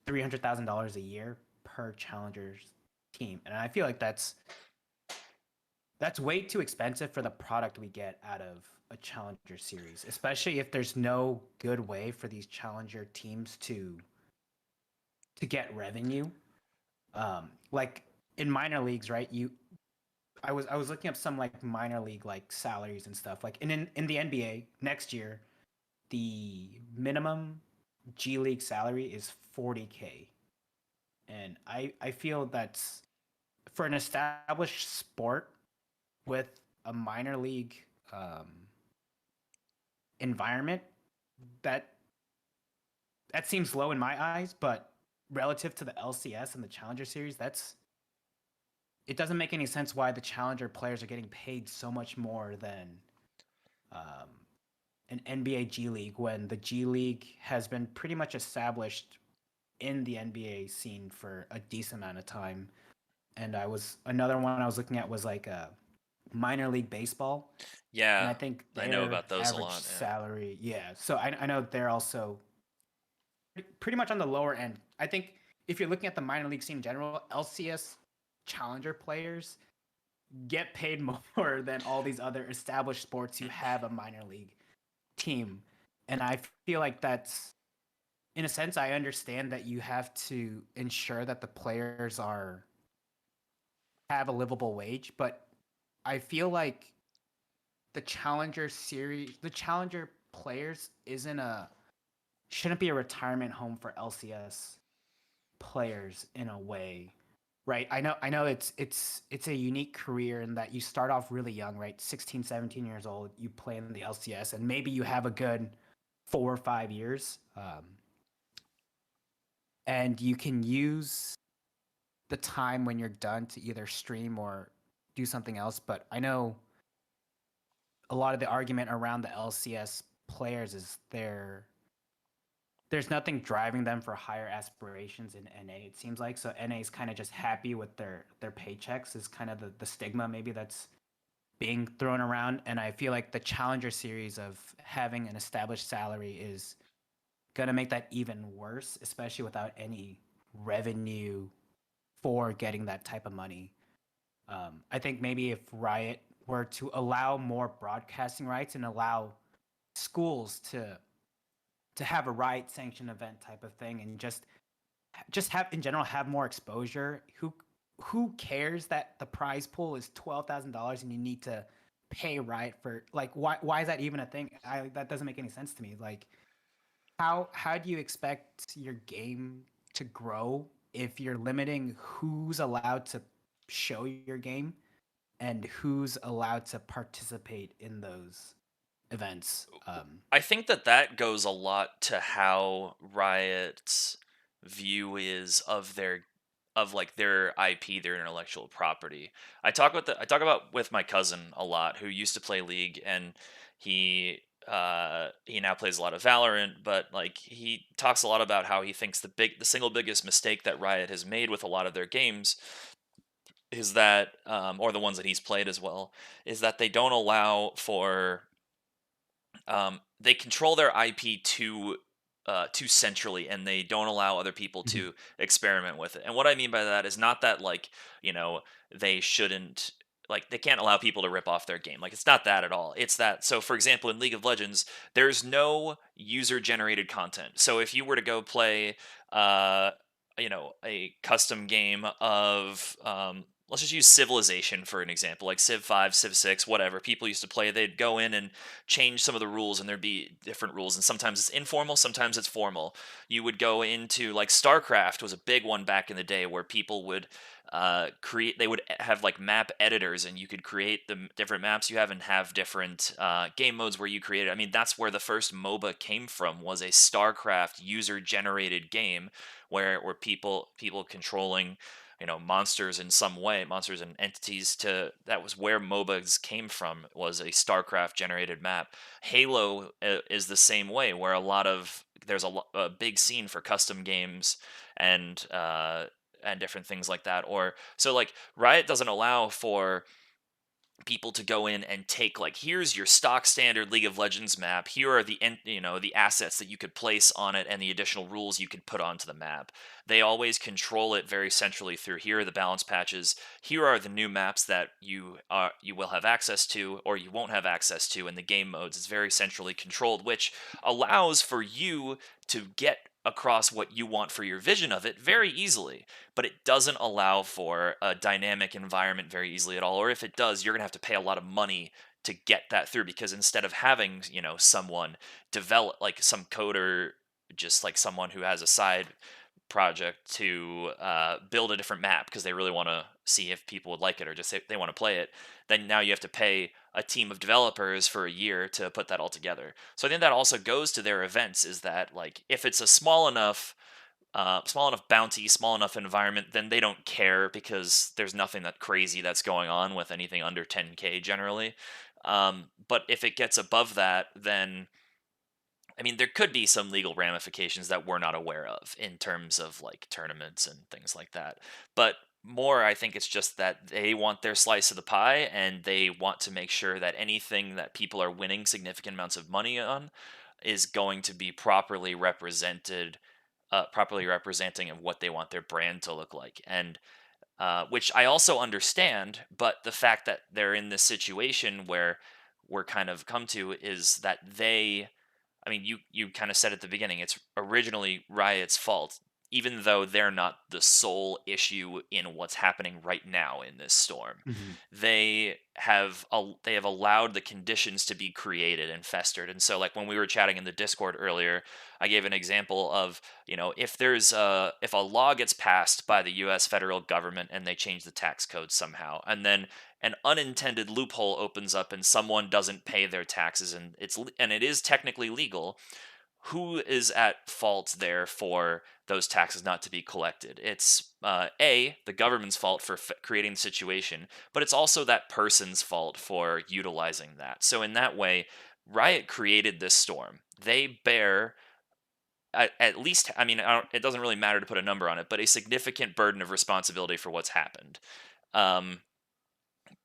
$300,000 a year per Challenger's team, and I feel like that's way too expensive for the product we get out of a challenger series, especially if there's no good way for these challenger teams to get revenue. Like in minor leagues, right? I was looking up some like minor league like salaries and stuff. Like in the NBA next year, the minimum G League salary is 40K, and I feel that's for an established sport with a minor league um, environment that that seems low in my eyes, but relative to the LCS and the Challenger Series, that's it doesn't make any sense why the Challenger players are getting paid so much more than um, an NBA G League when the G League has been pretty much established in the NBA scene for a decent amount of time. And I was another one I was looking at was like a minor league baseball, and Yeah, I think I know their about those a average lot. Yeah. salary, yeah. So I know they're also pretty much on the lower end. I think if you're looking at the minor league scene in general, LCS challenger players get paid more than all these other established sports who have a minor league team. And I feel like that's, in a sense, I understand that you have to ensure that the players are have a livable wage, but I feel like the challenger players isn't a shouldn't be a retirement home for LCS players in a way, right? I know it's a unique career in that you start off really young, right? 16, 17 years old, you play in the LCS and maybe you have a good 4 or 5 years, and you can use the time when you're done to either stream or do something else. But I know a lot of the argument around the LCS players is there's nothing driving them for higher aspirations in NA. It seems like so NA is kind of just happy with their paychecks. Is kind of the stigma maybe that's being thrown around. And I feel like the Challenger series of having an established salary is gonna make that even worse, especially without any revenue for getting that type of money. I think maybe if Riot were to allow more broadcasting rights and allow schools to have a Riot sanctioned event type of thing and just have in general have more exposure. Who cares that the prize pool is $12,000 and you need to pay Riot for like why is that even a thing? That doesn't make any sense to me. Like how do you expect your game to grow if you're limiting who's allowed to show your game and who's allowed to participate in those events? I think that goes a lot to how Riot's view is of their IP, their intellectual property. I talk about with my cousin a lot who used to play League, and he now plays a lot of Valorant, but like he talks a lot about how he thinks the single biggest mistake that Riot has made with a lot of their games is that or the ones that he's played as well, is that they don't allow for they control their IP too centrally, and they don't allow other people Mhm. to experiment with it. And what I mean by that is not that like they shouldn't, like they can't allow people to rip off their game. Like it's not that at all. It's that, so for example in League of Legends there's no user generated content. So if you were to go play uh a custom game of let's just use Civilization for an example, like Civ 5, Civ 6, whatever. People used to play, they'd go in and change some of the rules, and there'd be different rules, and sometimes it's informal, sometimes it's formal. You would go into, like, StarCraft was a big one back in the day, where people would create, they would have like map editors, and you could create the different maps you have and have different game modes where you create it. I mean, that's where the first MOBA came from, was a StarCraft user generated game where people controlling monsters in some way, monsters and entities. To That was where MOBAs came from, was a StarCraft generated map. Halo is the same way, where there's a big scene for custom games and different things like that. Or so, like, Riot doesn't allow for people to go in and take, like, here's your stock standard League of Legends map, here are the the assets that you could place on it and the additional rules you could put onto the map. They always control it very centrally through, here are the balance patches, here are the new maps that you will have access to or you won't have access to in the game modes. It's very centrally controlled, which allows for you to get across what you want for your vision of it very easily, but it doesn't allow for a dynamic environment very easily at all. Or if it does, you're going to have to pay a lot of money to get that through, because instead of having, someone develop, like some coder, just like someone who has a side project to build a different map because they really want to see if people would like it, or just say they want to play it, then now you have to pay a team of developers for a year to put that all together. So I think that also goes to their events, is that, like, if it's a small enough bounty, small enough environment, then they don't care, because there's nothing that crazy that's going on with anything under 10K generally. But if it gets above that, then I mean, there could be some legal ramifications that we're not aware of in terms of, like, tournaments and things like that. But more, I think it's just that they want their slice of the pie, and they want to make sure that anything that people are winning significant amounts of money on is going to be properly representing of what they want their brand to look like. And which I also understand, but the fact that they're in this situation where we're kind of come to is that I mean, you kind of said at the beginning, it's originally Riot's fault, even though they're not the sole issue in what's happening right now in this storm. Mhm. They have allowed the conditions to be created and festered. And so, like, when we were chatting in the Discord earlier, I gave an example of, if a law gets passed by the U.S. federal government and they change the tax code somehow, and then an unintended loophole opens up and someone doesn't pay their taxes, and it is technically legal, who is at fault there for those taxes not to be collected? It's the government's fault for creating the situation, but it's also that person's fault for utilizing that. So in that way, Riot created this storm. They bear, at least, I mean, it doesn't really matter to put a number on it, but a significant burden of responsibility for what's happened. Um,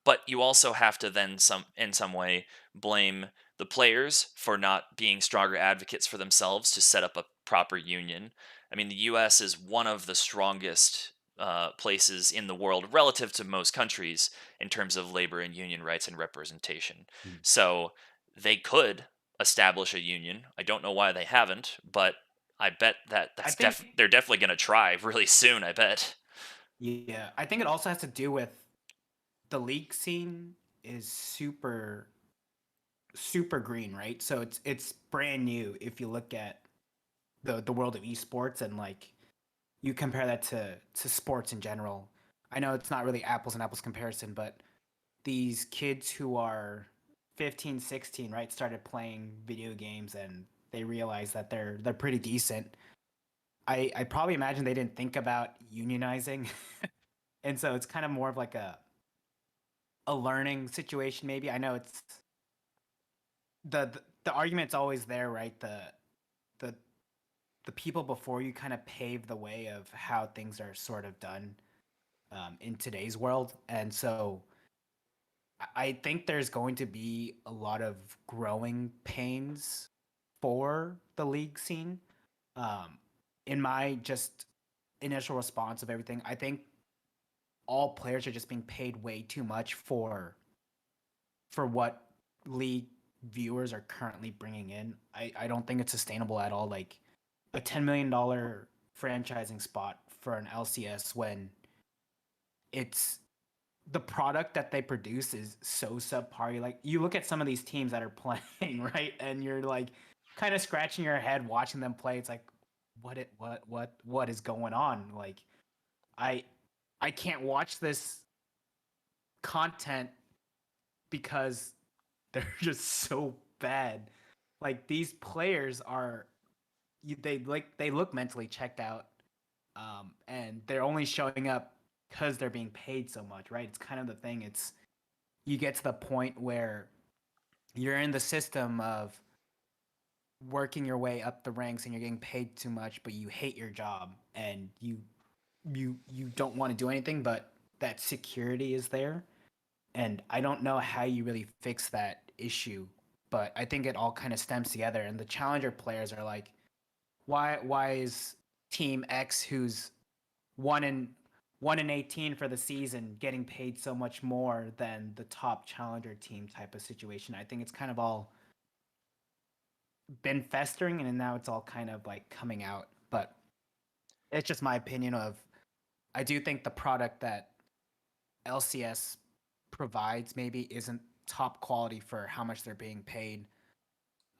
but you also have to then in some way blame the players for not being stronger advocates for themselves to set up a proper union. I mean, the US is one of the strongest places in the world relative to most countries in terms of labor and union rights and representation. Mm. So they could establish a union. I don't know why they haven't, but I bet that I think, they're definitely going to try really soon, I bet. yeah, I think it also has to do with the league scene is super green, right? So it's brand new if you look at the world of esports, and like you compare that to sports in general. I know it's not really apples and apples comparison, but these kids who are 15, 16, right, started playing video games and they realize that they're pretty decent. I probably imagine they didn't think about unionizing. And so it's kind of more of like a learning situation maybe. I know it's the argument's always there, right? The the people before you kind of pave the way of how things are sort of done in today's world. And so I think there's going to be a lot of growing pains for the league scene. Um, in my just initial response of everything, I think all players are just being paid way too much for what league viewers are currently bringing in. I don't think it's sustainable at all. Like a $10 million franchising spot for an LCS when it's the product that they produce is so subpar. Like you look at some of these teams that are playing, right? And you're like kind of scratching your head watching them play. It's like what is going on? Like I I can't watch this content because they're just so bad. Like these players are they look mentally checked out, and they're only showing up because they're being paid so much, right? It's kind of the thing. It's you get to the point where you're in the system of working your way up the ranks and you're getting paid too much, but you hate your job and you don't want to do anything, but that security is there. And I don't know how you really fix that issue, but I think it all kind of stems together. And the challenger players are like, why is Team X, who's one in 1-18 for the season, getting paid so much more than the top challenger team type of situation? I think it's kind of all been festering, and now it's all kind of like coming out. But it's just my opinion of, I do think the product that LCS provides maybe isn't top quality for how much they're being paid.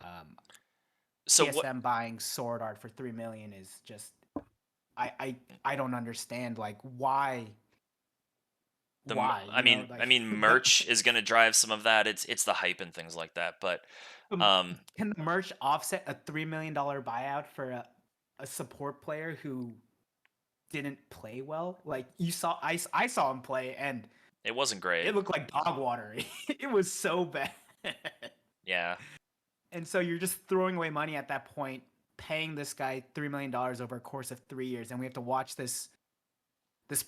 Um, So what TSM buying Sword Art for 3 million is just, I don't understand, like, why I mean, like merch is going to drive some of that. It's the hype and things like that. But um, can the merch offset a $3 million buyout for a support player who didn't play well? Like, I saw him play, and it wasn't great. it looked like dog water. It was so bad. Yeah. And so you're just throwing away money at that point, paying this guy $3 million over a course of 3 years, and we have to watch this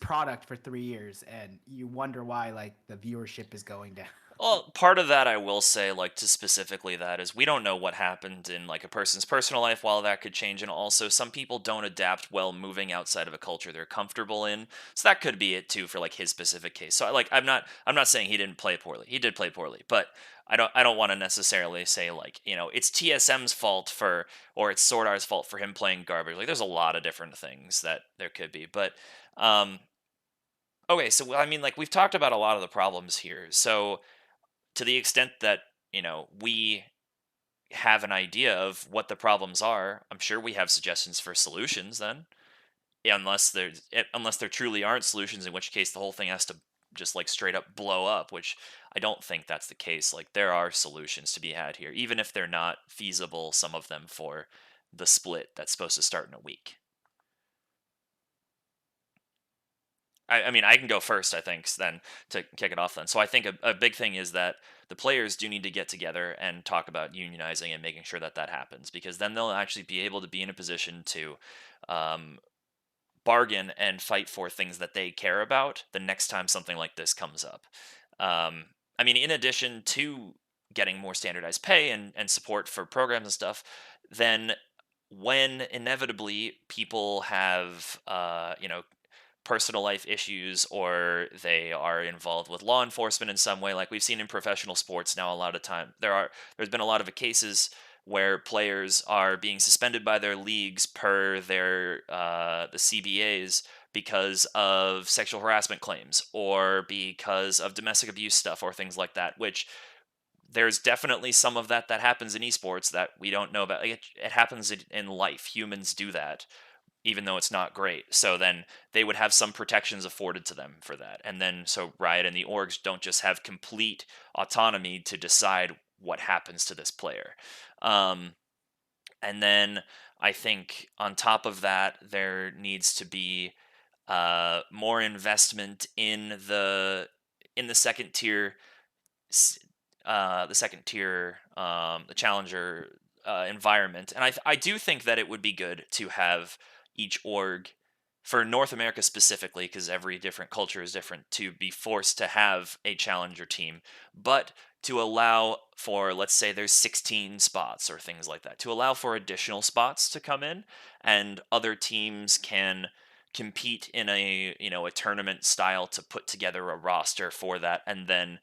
product for 3 years, and you wonder why, like, the viewership is going down. Well, part of that I will say, like, to specifically that, is we don't know what happened in like a person's personal life while that could change, and also some people don't adapt well moving outside of a culture they're comfortable in. So that could be it too for like his specific case. So I'm not saying he didn't play poorly. He did play poorly, but I don't want to necessarily say like, it's TSM's fault for, or it's Sword Art's fault for him playing garbage. Like there's a lot of different things that there could be, but um okay, so I mean, like we've talked about a lot of the problems here. So to the extent that we have an idea of what the problems are, I'm sure we have suggestions for solutions then. Yeah, unless there truly aren't solutions, in which case the whole thing has to just like straight up blow up, which I don't think that's the case. Like there are solutions to be had here, even if they're not feasible, some of them, for the split that's supposed to start in a week. I mean, I can go first, I think, then to kick it off then. So I think a big thing is that the players do need to get together and talk about unionizing and making sure that that happens, because then they'll actually be able to be in a position to um, bargain and fight for things that they care about the next time something like this comes up. I mean, in addition to getting more standardized pay and support for programs and stuff, then when inevitably people have, personal life issues, or they are involved with law enforcement in some way, like we've seen in professional sports now, a lot of time there's been a lot of cases where players are being suspended by their leagues per their the CBAs because of sexual harassment claims or because of domestic abuse stuff or things like that, which there's definitely some of that happens in esports that we don't know about. Like it happens in life. Humans do that, even though it's not great. So then they would have some protections afforded to them for that. And then so Riot and the orgs don't just have complete autonomy to decide what happens to this player. And then I think on top of that, there needs to be more investment in the second tier, the challenger environment. And I do think that it would be good to have each org, for North America specifically, because every different culture is different, to be forced to have a challenger team, but to allow for, let's say there's 16 spots or things like that, to allow for additional spots to come in, and other teams can compete in a tournament style to put together a roster for that. And then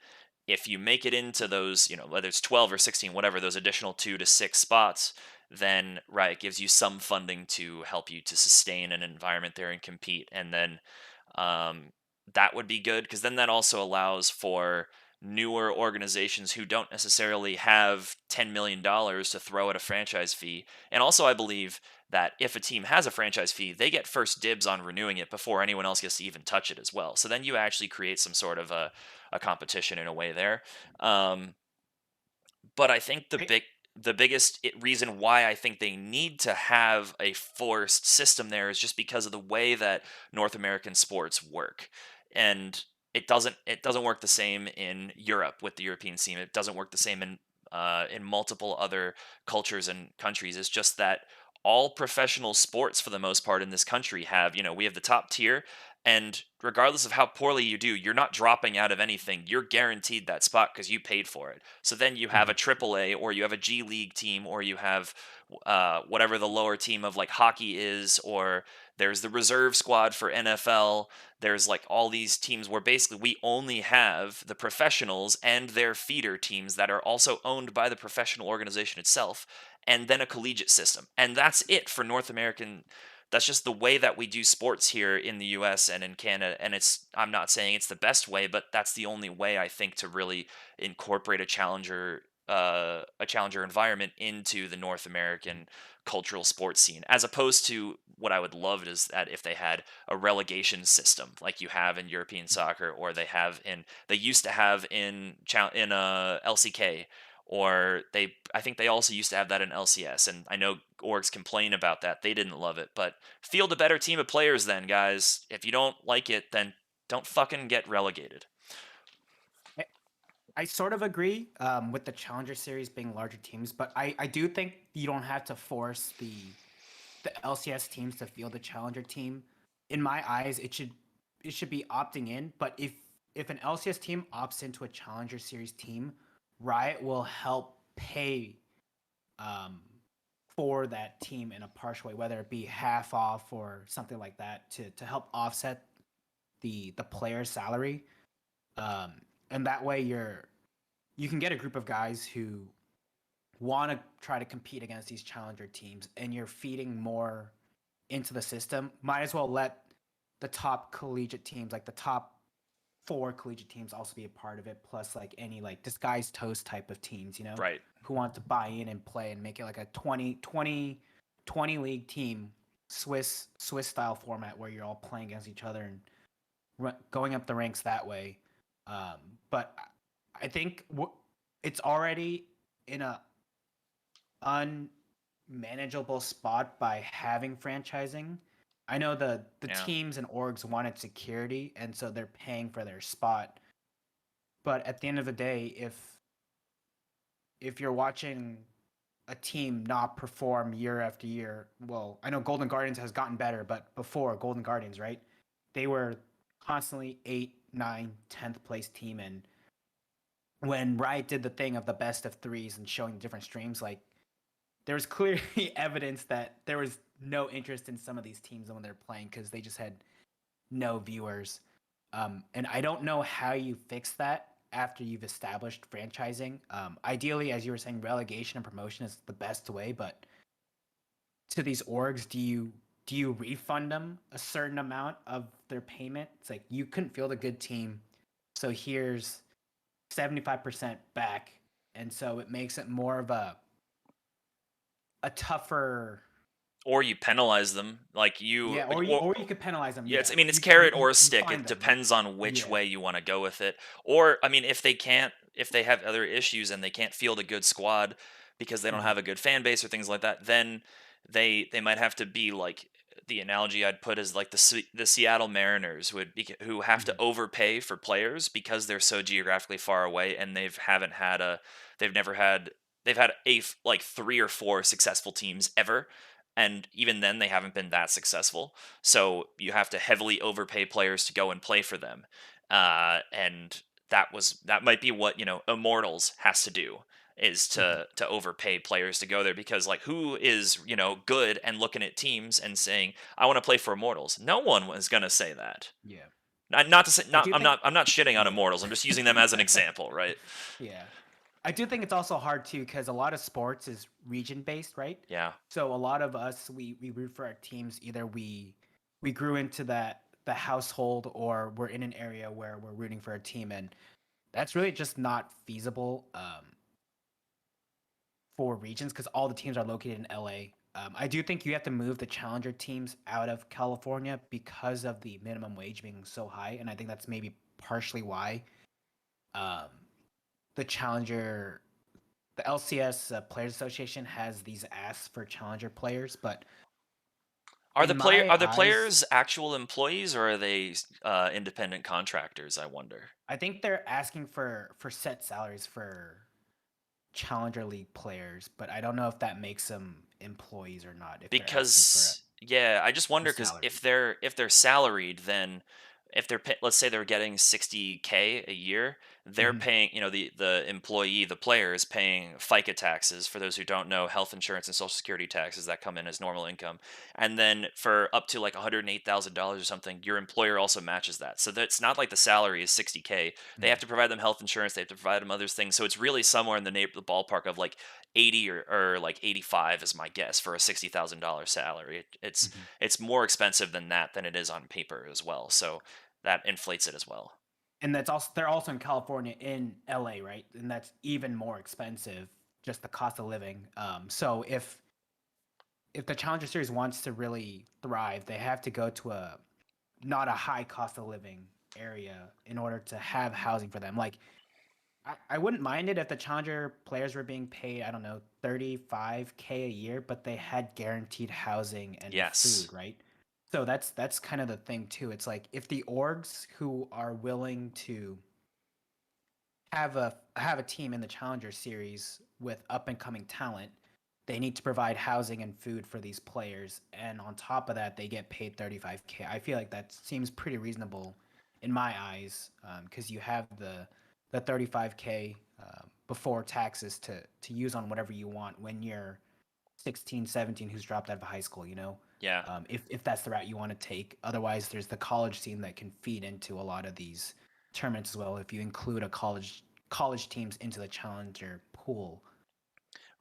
if you make it into those, whether it's 12 or 16, whatever, those additional 2 to 6 spots, then Riot gives you some funding to help you to sustain an environment there and compete. And then that would be good, because then that also allows for newer organizations who don't necessarily have $10 million to throw at a franchise fee. And also, I believe that if a team has a franchise fee, they get first dibs on renewing it before anyone else gets to even touch it as well. So then you actually create some sort of a competition in a way there. But I think the biggest reason why I think they need to have a forced system there is just because of the way that North American sports work. And it doesn't work the same in Europe with the European scene. It doesn't work the same in multiple other cultures and countries. It's just that all professional sports, for the most part, in this country have, we have the top tier, And regardless of how poorly you do, you're not dropping out of anything. You're guaranteed that spot because you paid for it. So then you have a AAA, or you have a G League team, or you have whatever the lower team of like hockey is, or there's the reserve squad for NFL. There's like all these teams where basically we only have the professionals and their feeder teams that are also owned by the professional organization itself, and then a collegiate system. And that's it for North American. That's just the way that we do sports here in the US and in Canada. And I'm not saying it's the best way, but that's the only way I think to really incorporate a challenger environment into the North American cultural sports scene, as opposed to what I would love is that if they had a relegation system like you have in European soccer, or they used to have in LCK, or I think they also used to have that in LCS, and I know orgs complain about that. They didn't love it, but field a better team of players then, guys. If you don't like it, then don't fucking get relegated. I sort of agree with the Challenger Series being larger teams, but I do think you don't have to force the LCS teams to field a Challenger team. In my eyes, it should be opting in. But if an LCS team opts into a Challenger Series team, Riot will help pay for that team in a partial way, whether it be half off or something like that, to help offset the player's salary. And that way you can get a group of guys who want to try to compete against these challenger teams, and you're feeding more into the system. Might as well let the top collegiate teams, like the top 4 collegiate teams, also be a part of it, plus like any like disguised toast type of teams, Right. who want to buy in and play and make it like a 20 league team, Swiss style format, where you're all playing against each other and going up the ranks that way. But I think it's already in a unmanageable spot by having franchising. I know the teams and orgs wanted security, and so they're paying for their spot. But at the end of the day, if you're watching a team not perform year after year, well, I know Golden Guardians has gotten better, but before Golden Guardians, right, they were constantly 8, 9, 10th place team. And when Riot did the thing of the best of threes and showing different streams, like, there was clearly evidence that there was no interest in some of these teams when they're playing because they just had no viewers. And I don't know how you fix that after you've established franchising. Ideally, as you were saying, relegation and promotion is the best way, but to these orgs, do you refund them a certain amount of their payment? It's like, you couldn't field a good team, so here's 75% back. And so it makes it more of a tougher, or you penalize them, like or you could penalize them. Yeah, it's carrot or stick. It them. depends on which way you want to go with it. Or I mean, if they have other issues and they can't field a good squad because they don't have a good fan base or things like that, then they might have to be like, the analogy I'd put is like the Seattle Mariners who have to overpay for players because they're so geographically far away, and they've never had they've had like 3 or 4 successful teams ever, and even then they haven't been that successful. So you have to heavily overpay players to go and play for them, and that might be what Immortals has to do, is to overpay players to go there, because like, who is good and looking at teams and saying, I want to play for Immortals? No one was gonna say that. Yeah. Not to say, I'm not shitting on Immortals. I'm just using them as an example, right? Yeah. I do think it's also hard too, because a lot of sports is region based, right? Yeah. So a lot of us, we root for our teams. Either we grew into the household, or we're in an area where we're rooting for a team, and that's really just not feasible for regions, because all the teams are located in LA. I do think you have to move the challenger teams out of California because of the minimum wage being so high, and I think that's maybe partially why the LCS Players Association has these asks for challenger players. But are the players actual employees, or are they independent contractors, I wonder? I think they're asking for set salaries for Challenger League players, but I don't know if that makes them employees or not. Because Yeah, I just wonder Who's because salaried? if they're salaried, then if let's say they're getting 60K a year, they're Mhm. paying, the employee, the player is paying FICA taxes. For those who don't know, health insurance and social security taxes that come in as normal income. And then for up to like $108,000 or something, your employer also matches that. So that's not like the salary is 60K. They have Mm. to provide them health insurance, they have to provide them other things. So it's really somewhere in the ballpark of like 80 or like 85 is my guess for a $60,000 salary. Mhm. It's more expensive than that than it is on paper as well. So that inflates it as well. And that's also they're also in California in LA, right? And that's even more expensive, just the cost of living. So if the Challenger Series wants to really thrive, they have to go to a not a high cost of living area in order to have housing for them. Like I wouldn't mind it if the Challenger players were being paid, I don't know, 35K a year, but they had guaranteed housing and Yes. food, right? So that's kind of the thing too. It's like if the orgs who are willing to have a team in the Challenger series with up and coming talent, they need to provide housing and food for these players, and on top of that, they get paid 35K. I feel like that seems pretty reasonable in my eyes, because you have the 35K before taxes to use on whatever you want when you're 16, 17 who's dropped out of high school. Yeah. If that's the route you want to take. Otherwise, there's the college scene that can feed into a lot of these tournaments as well. If you include a college teams into the challenger pool.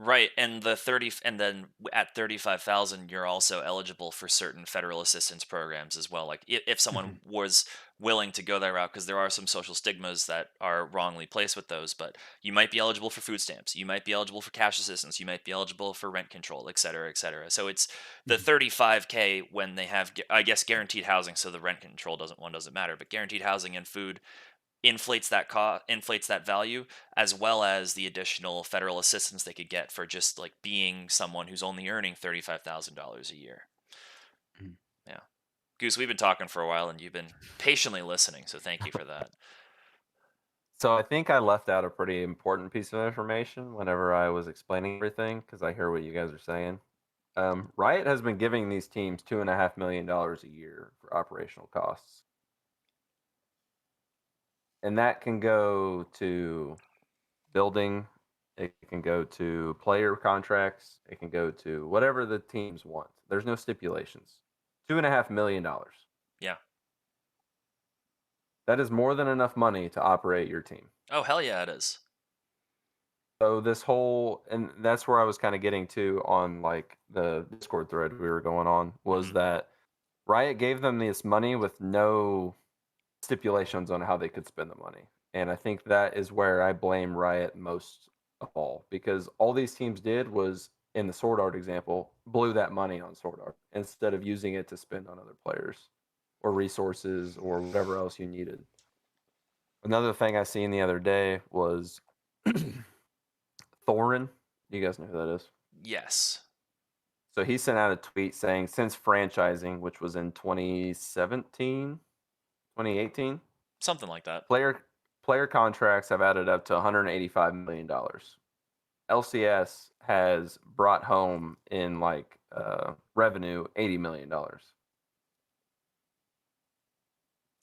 Right, and and then at 35,000 you're also eligible for certain federal assistance programs as well. Like if someone Mhm. was willing to go that route, because there are some social stigmas that are wrongly placed with those, but you might be eligible for food stamps, you might be eligible for cash assistance, you might be eligible for rent control, et cetera, et cetera. So it's the Mhm. 35K when they have I guess guaranteed housing, so the rent control doesn't matter, but guaranteed housing and food inflates that value, as well as the additional federal assistance they could get for just like being someone who's only earning $35,000 a year. Mhm. Yeah. Goose, we've been talking for a while and you've been patiently listening, so thank you for that. So I think I left out a pretty important piece of information whenever I was explaining everything because I hear what you guys are saying. Riot has been giving these teams $2.5 million a year for operational costs, and that can go to building, it can go to player contracts, it can go to whatever the teams want. There's no stipulations. $2.5 million. Yeah. That is more than enough money to operate your team. Oh, hell yeah, it is. So this whole, and that's where I was kind of getting to on like the Discord thread we were going on, was Mhm. that Riot gave them this money with no stipulations on how they could spend the money. And I think that is where I blame Riot most of all, because all these teams did was, in the Sword Art example, blew that money on Sword Art instead of using it to spend on other players or resources or whatever else you needed. Another thing I seen the other day was Thorin. You guys know who that is? Yes. So he sent out a tweet saying since franchising, which was in 2017, 2018, Something like that. player contracts have added up to $185 million. LCS has brought home in like revenue $80 million.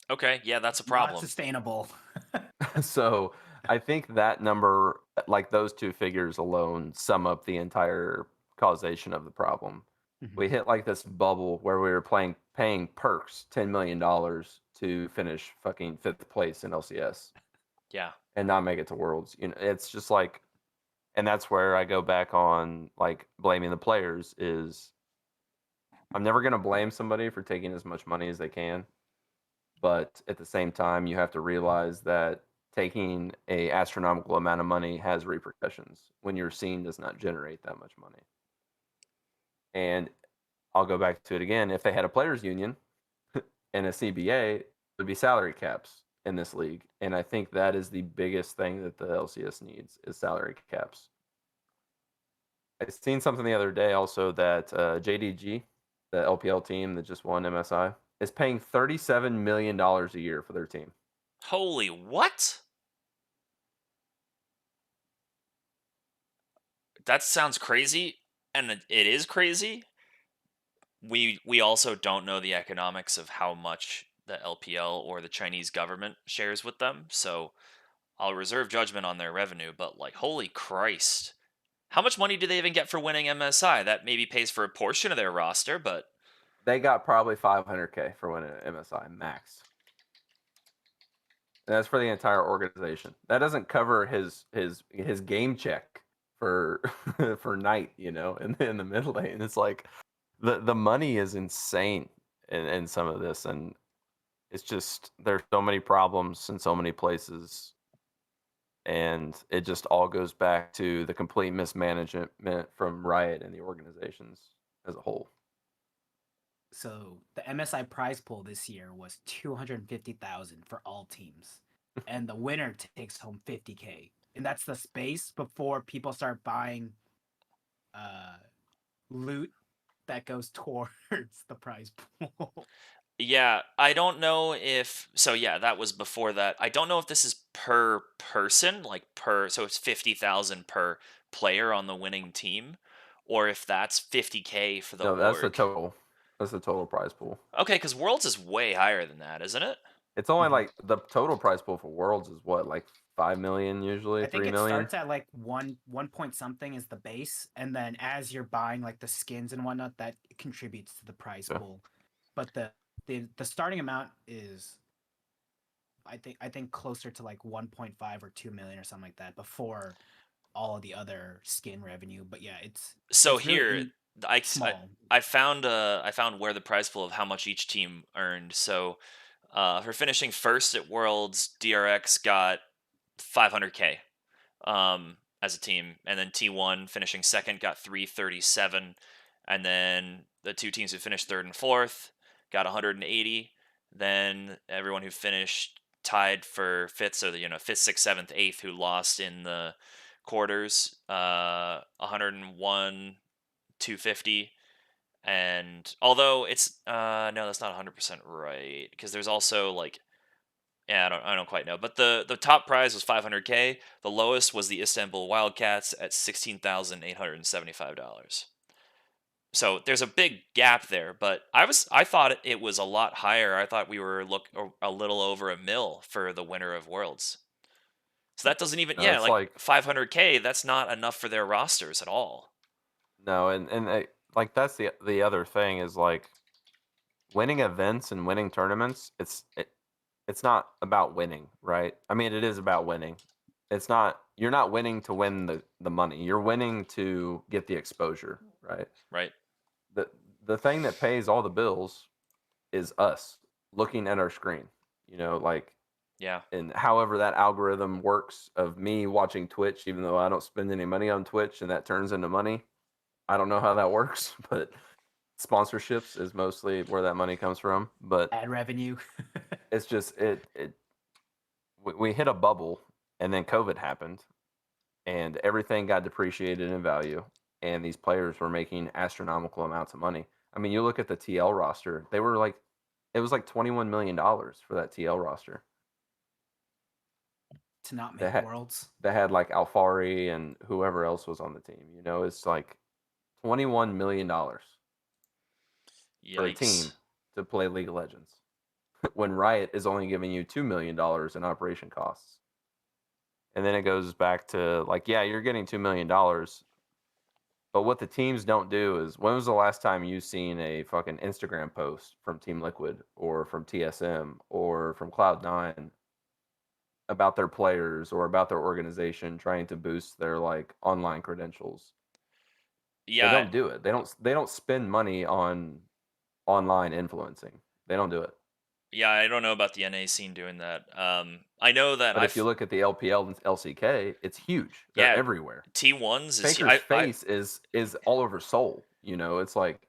Okay, yeah, that's a Not problem. sustainable. So I think that number, like those two figures alone, sum up the entire causation of the problem. Mhm. We hit like this bubble where we were paying perks $10 million to finish fucking fifth place in LCS Yeah. and not make it to Worlds. It's just like, and that's where I go back on like blaming the players. Is I'm never gonna blame somebody for taking as much money as they can, but at the same time, you have to realize that taking a astronomical amount of money has repercussions when your scene does not generate that much money. And I'll go back to it again. If they had a players union and a CBA, it would be salary caps in this league. And I think that is the biggest thing that the LCS needs is salary caps. I seen something the other day also that JDG, the LPL team that just won MSI, is paying $37 million a year for their team. Holy what? That sounds crazy, and it is crazy. we also don't know the economics of how much the LPL or the Chinese government shares with them, so I'll reserve judgment on their revenue. But like, holy Christ, how much money do they even get for winning MSI? That maybe pays for a portion of their roster, but They got probably 500K for winning an MSI max. And that's for the entire organization. That doesn't cover his game check for for night, in the mid lane. It's like the money is insane in some of this, and it's just there's so many problems in so many places, and it just all goes back to the complete mismanagement from Riot and the organizations as a whole. So the MSI prize pool this year was 250,000 for all teams, and the winner takes home 50K, and that's the space before people start buying loot that goes towards the prize pool. yeah, I don't know if so. Yeah, that was before that. I don't know if this is per person, like so it's 50,000 per player on the winning team, or if that's 50K for the No, that's the org. total. That's the total prize pool. Okay, because Worlds is way higher than that, isn't it? It's only Mhm. like the total prize pool for Worlds is what, like 5 million usually, I think 3 it million. starts at like one point something is the base, and then as you're buying like the skins and whatnot, that contributes to the prize Yeah. pool. But the starting amount is I think closer to like 1.5 or 2 million or something like that before all of the other skin revenue. But yeah, So it's really here, I small. I found where the prize pool of how much each team earned. So for finishing first at Worlds, DRX got 500K as a team, and then T1 finishing second got 337, and then the two teams who finished third and fourth got 180. Then everyone who finished tied for fifth, so the fifth, sixth, seventh, eighth, who lost in the quarters, 101, 250. And although it's no, that's not 100% right, because there's also like, yeah, I don't quite know. But the top prize was 500K. The lowest was the Istanbul Wildcats at $16,875. So there's a big gap there, but I thought it was a lot higher. I thought we were a little over a mil for the winner of Worlds. So that doesn't even, No, yeah, it's like like 500K, that's not enough for their rosters at all. no, and like that's the other thing is like winning events and winning tournaments. It's not about winning, right? I mean, it is about winning. It's not you're not winning to win the money. You're winning to get the exposure, right? Right. The the thing that pays all the bills is us looking at our screen. Like Yeah. and however that algorithm works of me watching Twitch, even though I don't spend any money on Twitch and that turns into money. I don't know how that works, but sponsorships is mostly where that money comes from. But Ad revenue. it's just we hit a bubble and then COVID happened and everything got depreciated in value and these players were making astronomical amounts of money. I mean, you look at the TL roster, it was like $21 million for that TL roster. To not They make had, worlds. they had like Alfari and whoever else was on the team. It's like $21 million for a Yikes. team to play League of Legends when Riot is only giving you $2 million in operation costs. And then it goes back to like, yeah, you're getting $2 million. But what the teams don't do is when was the last time you seen a fucking Instagram post from Team Liquid or from TSM or from Cloud9 about their players or about their organization trying to boost their like online credentials? They Yeah, don't do it. They don't spend money on online influencing. They don't do it. yeah, I don't know about the NA scene doing that. I know that But if you look at the LPL and LCK, it's huge. They're yeah, everywhere. T1's is Faker's face is all over Seoul. It's like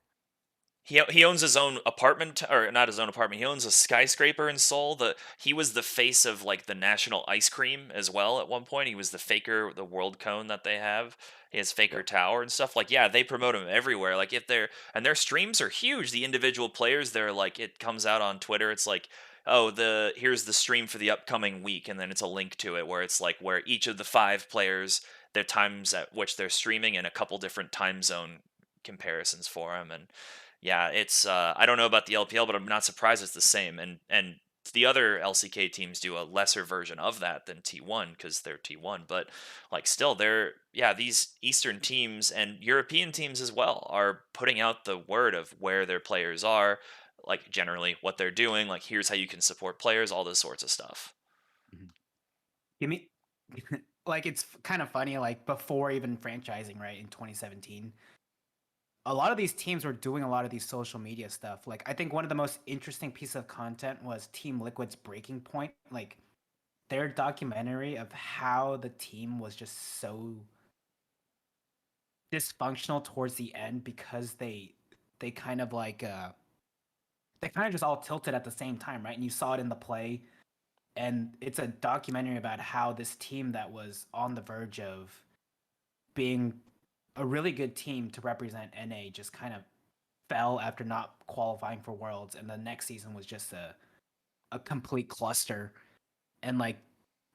he owns his own apartment, or not his own apartment. He owns a skyscraper in Seoul. He was the face of like the national ice cream as well at one point. He was the Faker, the world cone that they have. He has Faker yeah. Tower and stuff. Like, yeah, they promote him everywhere. Like, if they're and their streams are huge. The individual players, they're like, it comes out on Twitter. It's like, oh, here's the stream for the upcoming week, and then it's a link to it where it's like where each of the 5 players, their times at which they're streaming, and a couple different time zone comparisons for them. And Yeah, it's I don't know about the LPL, but I'm not surprised it's the same. And the other LCK teams do a lesser version of that than T1 because they're T1, but like still they're yeah, these Eastern teams and European teams as well are putting out the word of where their players are, like generally what they're doing, like here's how you can support players, all this sorts of stuff. Mhm. Give me like it's kind of funny, like before even franchising, right, in 2017, a lot of these teams were doing a lot of these social media stuff. Like I think one of the most interesting pieces of content was Team Liquid's Breaking Point. Like their documentary of how the team was just so dysfunctional towards the end because they kind of like they kind of just all tilted at the same time, right? And you saw it in the play. And it's a documentary about how this team that was on the verge of being a really good team to represent NA just kind of fell after not qualifying for Worlds, and the next season was just a complete cluster. And like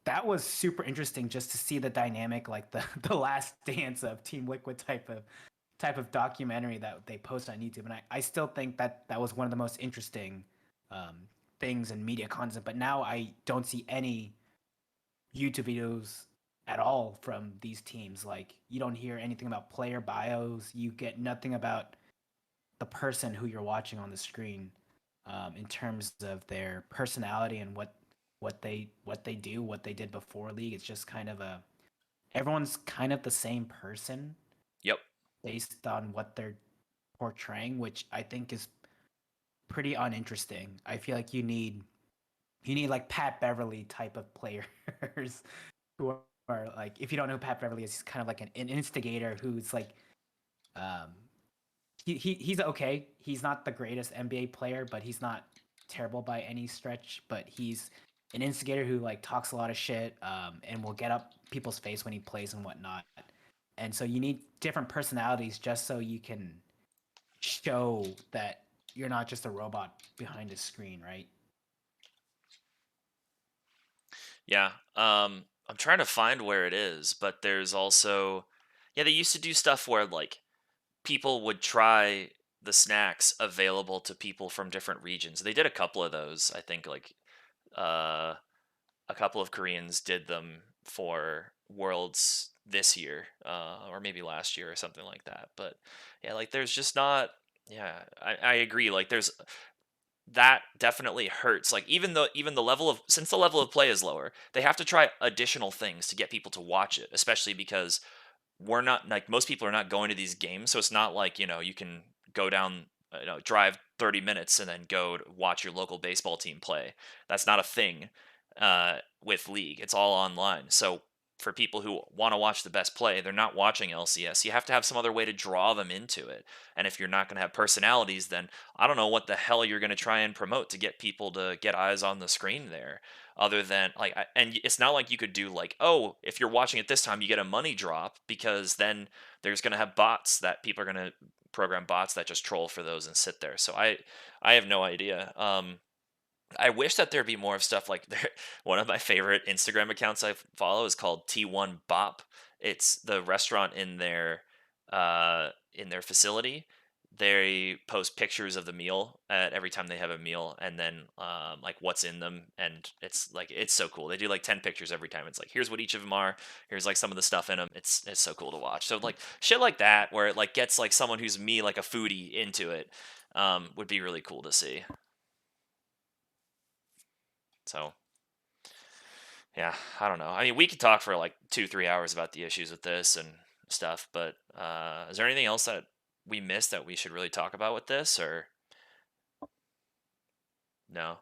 that was super interesting just to see the dynamic, like the last dance of Team Liquid type of documentary that they post on YouTube. And I still think that that was one of the most interesting um, things in media content. But now I don't see any YouTube videos at all from these teams. Like you don't hear anything about player bios. You get nothing about the person who you're watching on the screen in terms of their personality and what they do, what they did before league. It's just kind of a everyone's kind of the same person Yep. based on what they're portraying, which I think is pretty uninteresting. I feel like you need like Pat Beverly type of players who are like, if you don't know who Pat Beverly is, he's kind of like an instigator who's like um he's okay. He's not the greatest NBA player, but he's not terrible by any stretch. But he's an instigator who like talks a lot of shit and will get up people's face when he plays and whatnot. And so you need different personalities just so you can show that you're not just a robot behind a screen, right? Yeah. I'm trying to find where it is, but there's also yeah, they used to do stuff where like people would try the snacks available to people from different regions. They did a couple of those. I think like uh, a couple of Koreans did them for Worlds this year, or maybe last year or something like that. But yeah, like there's just not. Yeah, I agree. Like there's that definitely hurts. Like even the level of since the level of play is lower, they have to try additional things to get people to watch it, especially because we're not like most people are not going to these games, so it's not like you can go down, drive 30 minutes and then go to watch your local baseball team play. That's not a thing with League. It's all online. So for people who want to watch the best play, they're not watching LCS. You have to have some other way to draw them into it. And if you're not going to have personalities, then I don't know what the hell you're going to try and promote to get people to get eyes on the screen there other than like and it's not like you could do like, oh, if you're watching it this time you get a money drop, because then there's going to have bots that people are going to program bots that just troll for those and sit there. So I have no idea. I wish that there'd be more of stuff like there. One of my favorite Instagram accounts I follow is called T1 Bop. It's the restaurant in their facility. They post pictures of the meal at every time they have a meal, and then like what's in them, and it's like it's so cool. They do like 10 pictures every time. It's like here's what each of them are. Here's like some of the stuff in them. It's so cool to watch. So like shit like that, where it like gets like someone who's me like a foodie into it, would be really cool to see. So yeah, I don't know. I mean, we could talk for like 2-3 hours about the issues with this and stuff, but is there anything else that we missed that we should really talk about with this, or no?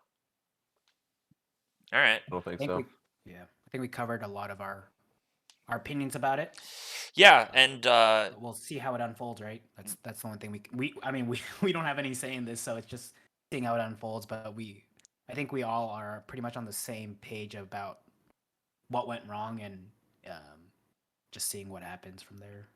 All right. I don't think I think so. we covered a lot of our opinions about it. Yeah, and We'll see how it unfolds, right? That's the only thing we I mean we don't have any say in this, so it's just seeing how it unfolds. But I think we all are pretty much on the same page about what went wrong and um, just seeing what happens from there.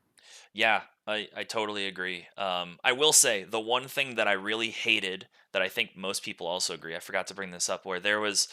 Yeah, I totally agree. I will say the one thing that I really hated that I think most people also agree. I forgot to bring this up. Where there was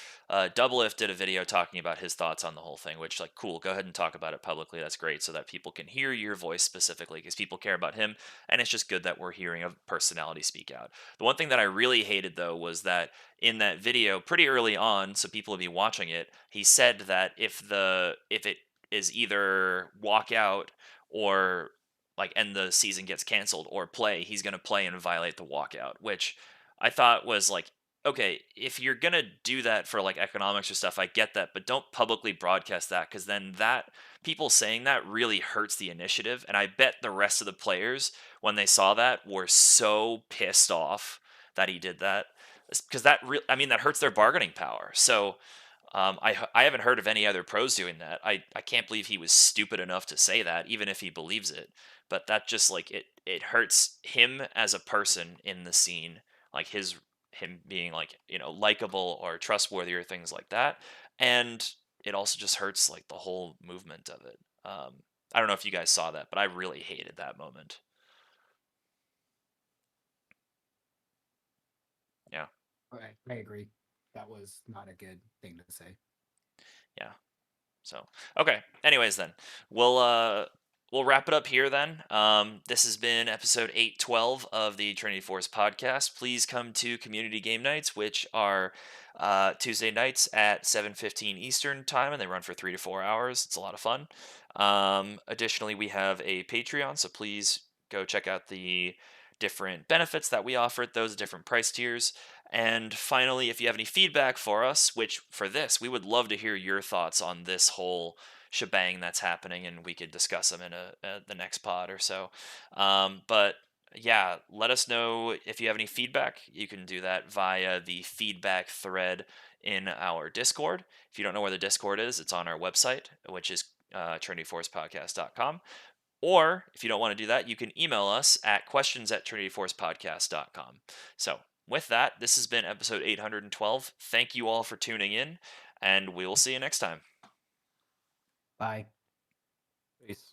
Double If did a video talking about his thoughts on the whole thing, which like cool. Go ahead and talk about it publicly. That's great, so that people can hear your voice specifically, because people care about him, and it's just good that we're hearing a personality speak out. The one thing that I really hated though was that in that video, pretty early on, so people would be watching it, he said that if it is either walkout or like and the season gets canceled or play, he's going to play and violate the walkout, which I thought was like, okay, if you're going to do that for like economics or stuff, I get that, but don't publicly broadcast that, because then that people saying that really hurts the initiative. And I bet the rest of the players, when they saw that, were so pissed off that he did that, because I mean, that hurts their bargaining power. So I haven't heard of any other pros doing that. I can't believe he was stupid enough to say that, even if he believes it. But that just like it hurts him as a person in the scene, like him being like likable or trustworthy or things like that, and it also just hurts like the whole movement of it. I don't know if you guys saw that, but I really hated that moment. Yeah. I agree. That was not a good thing to say. Yeah. So okay. Anyways, then we'll wrap it up here. Then this has been episode 812 of the Trinity Force podcast. Please come to community game nights, which are Tuesday nights at 7:15 Eastern time, and they run for 3 to 4 hours. It's a lot of fun. Additionally, we have a Patreon, so please go check out the different benefits that we offer at those different price tiers. And finally, if you have any feedback for us, which for this, we would love to hear your thoughts on this whole shebang that's happening, and we could discuss them in the next pod or so. But yeah, let us know if you have any feedback. You can do that via the feedback thread in our Discord. If you don't know where the Discord is, it's on our website, which is trinityforcepodcast.com. Or if you don't want to do that, you can email us at questions@trinityforcepodcast.com. So with that, this has been episode 812. Thank you all for tuning in, and we will see you next time. Bye. Peace.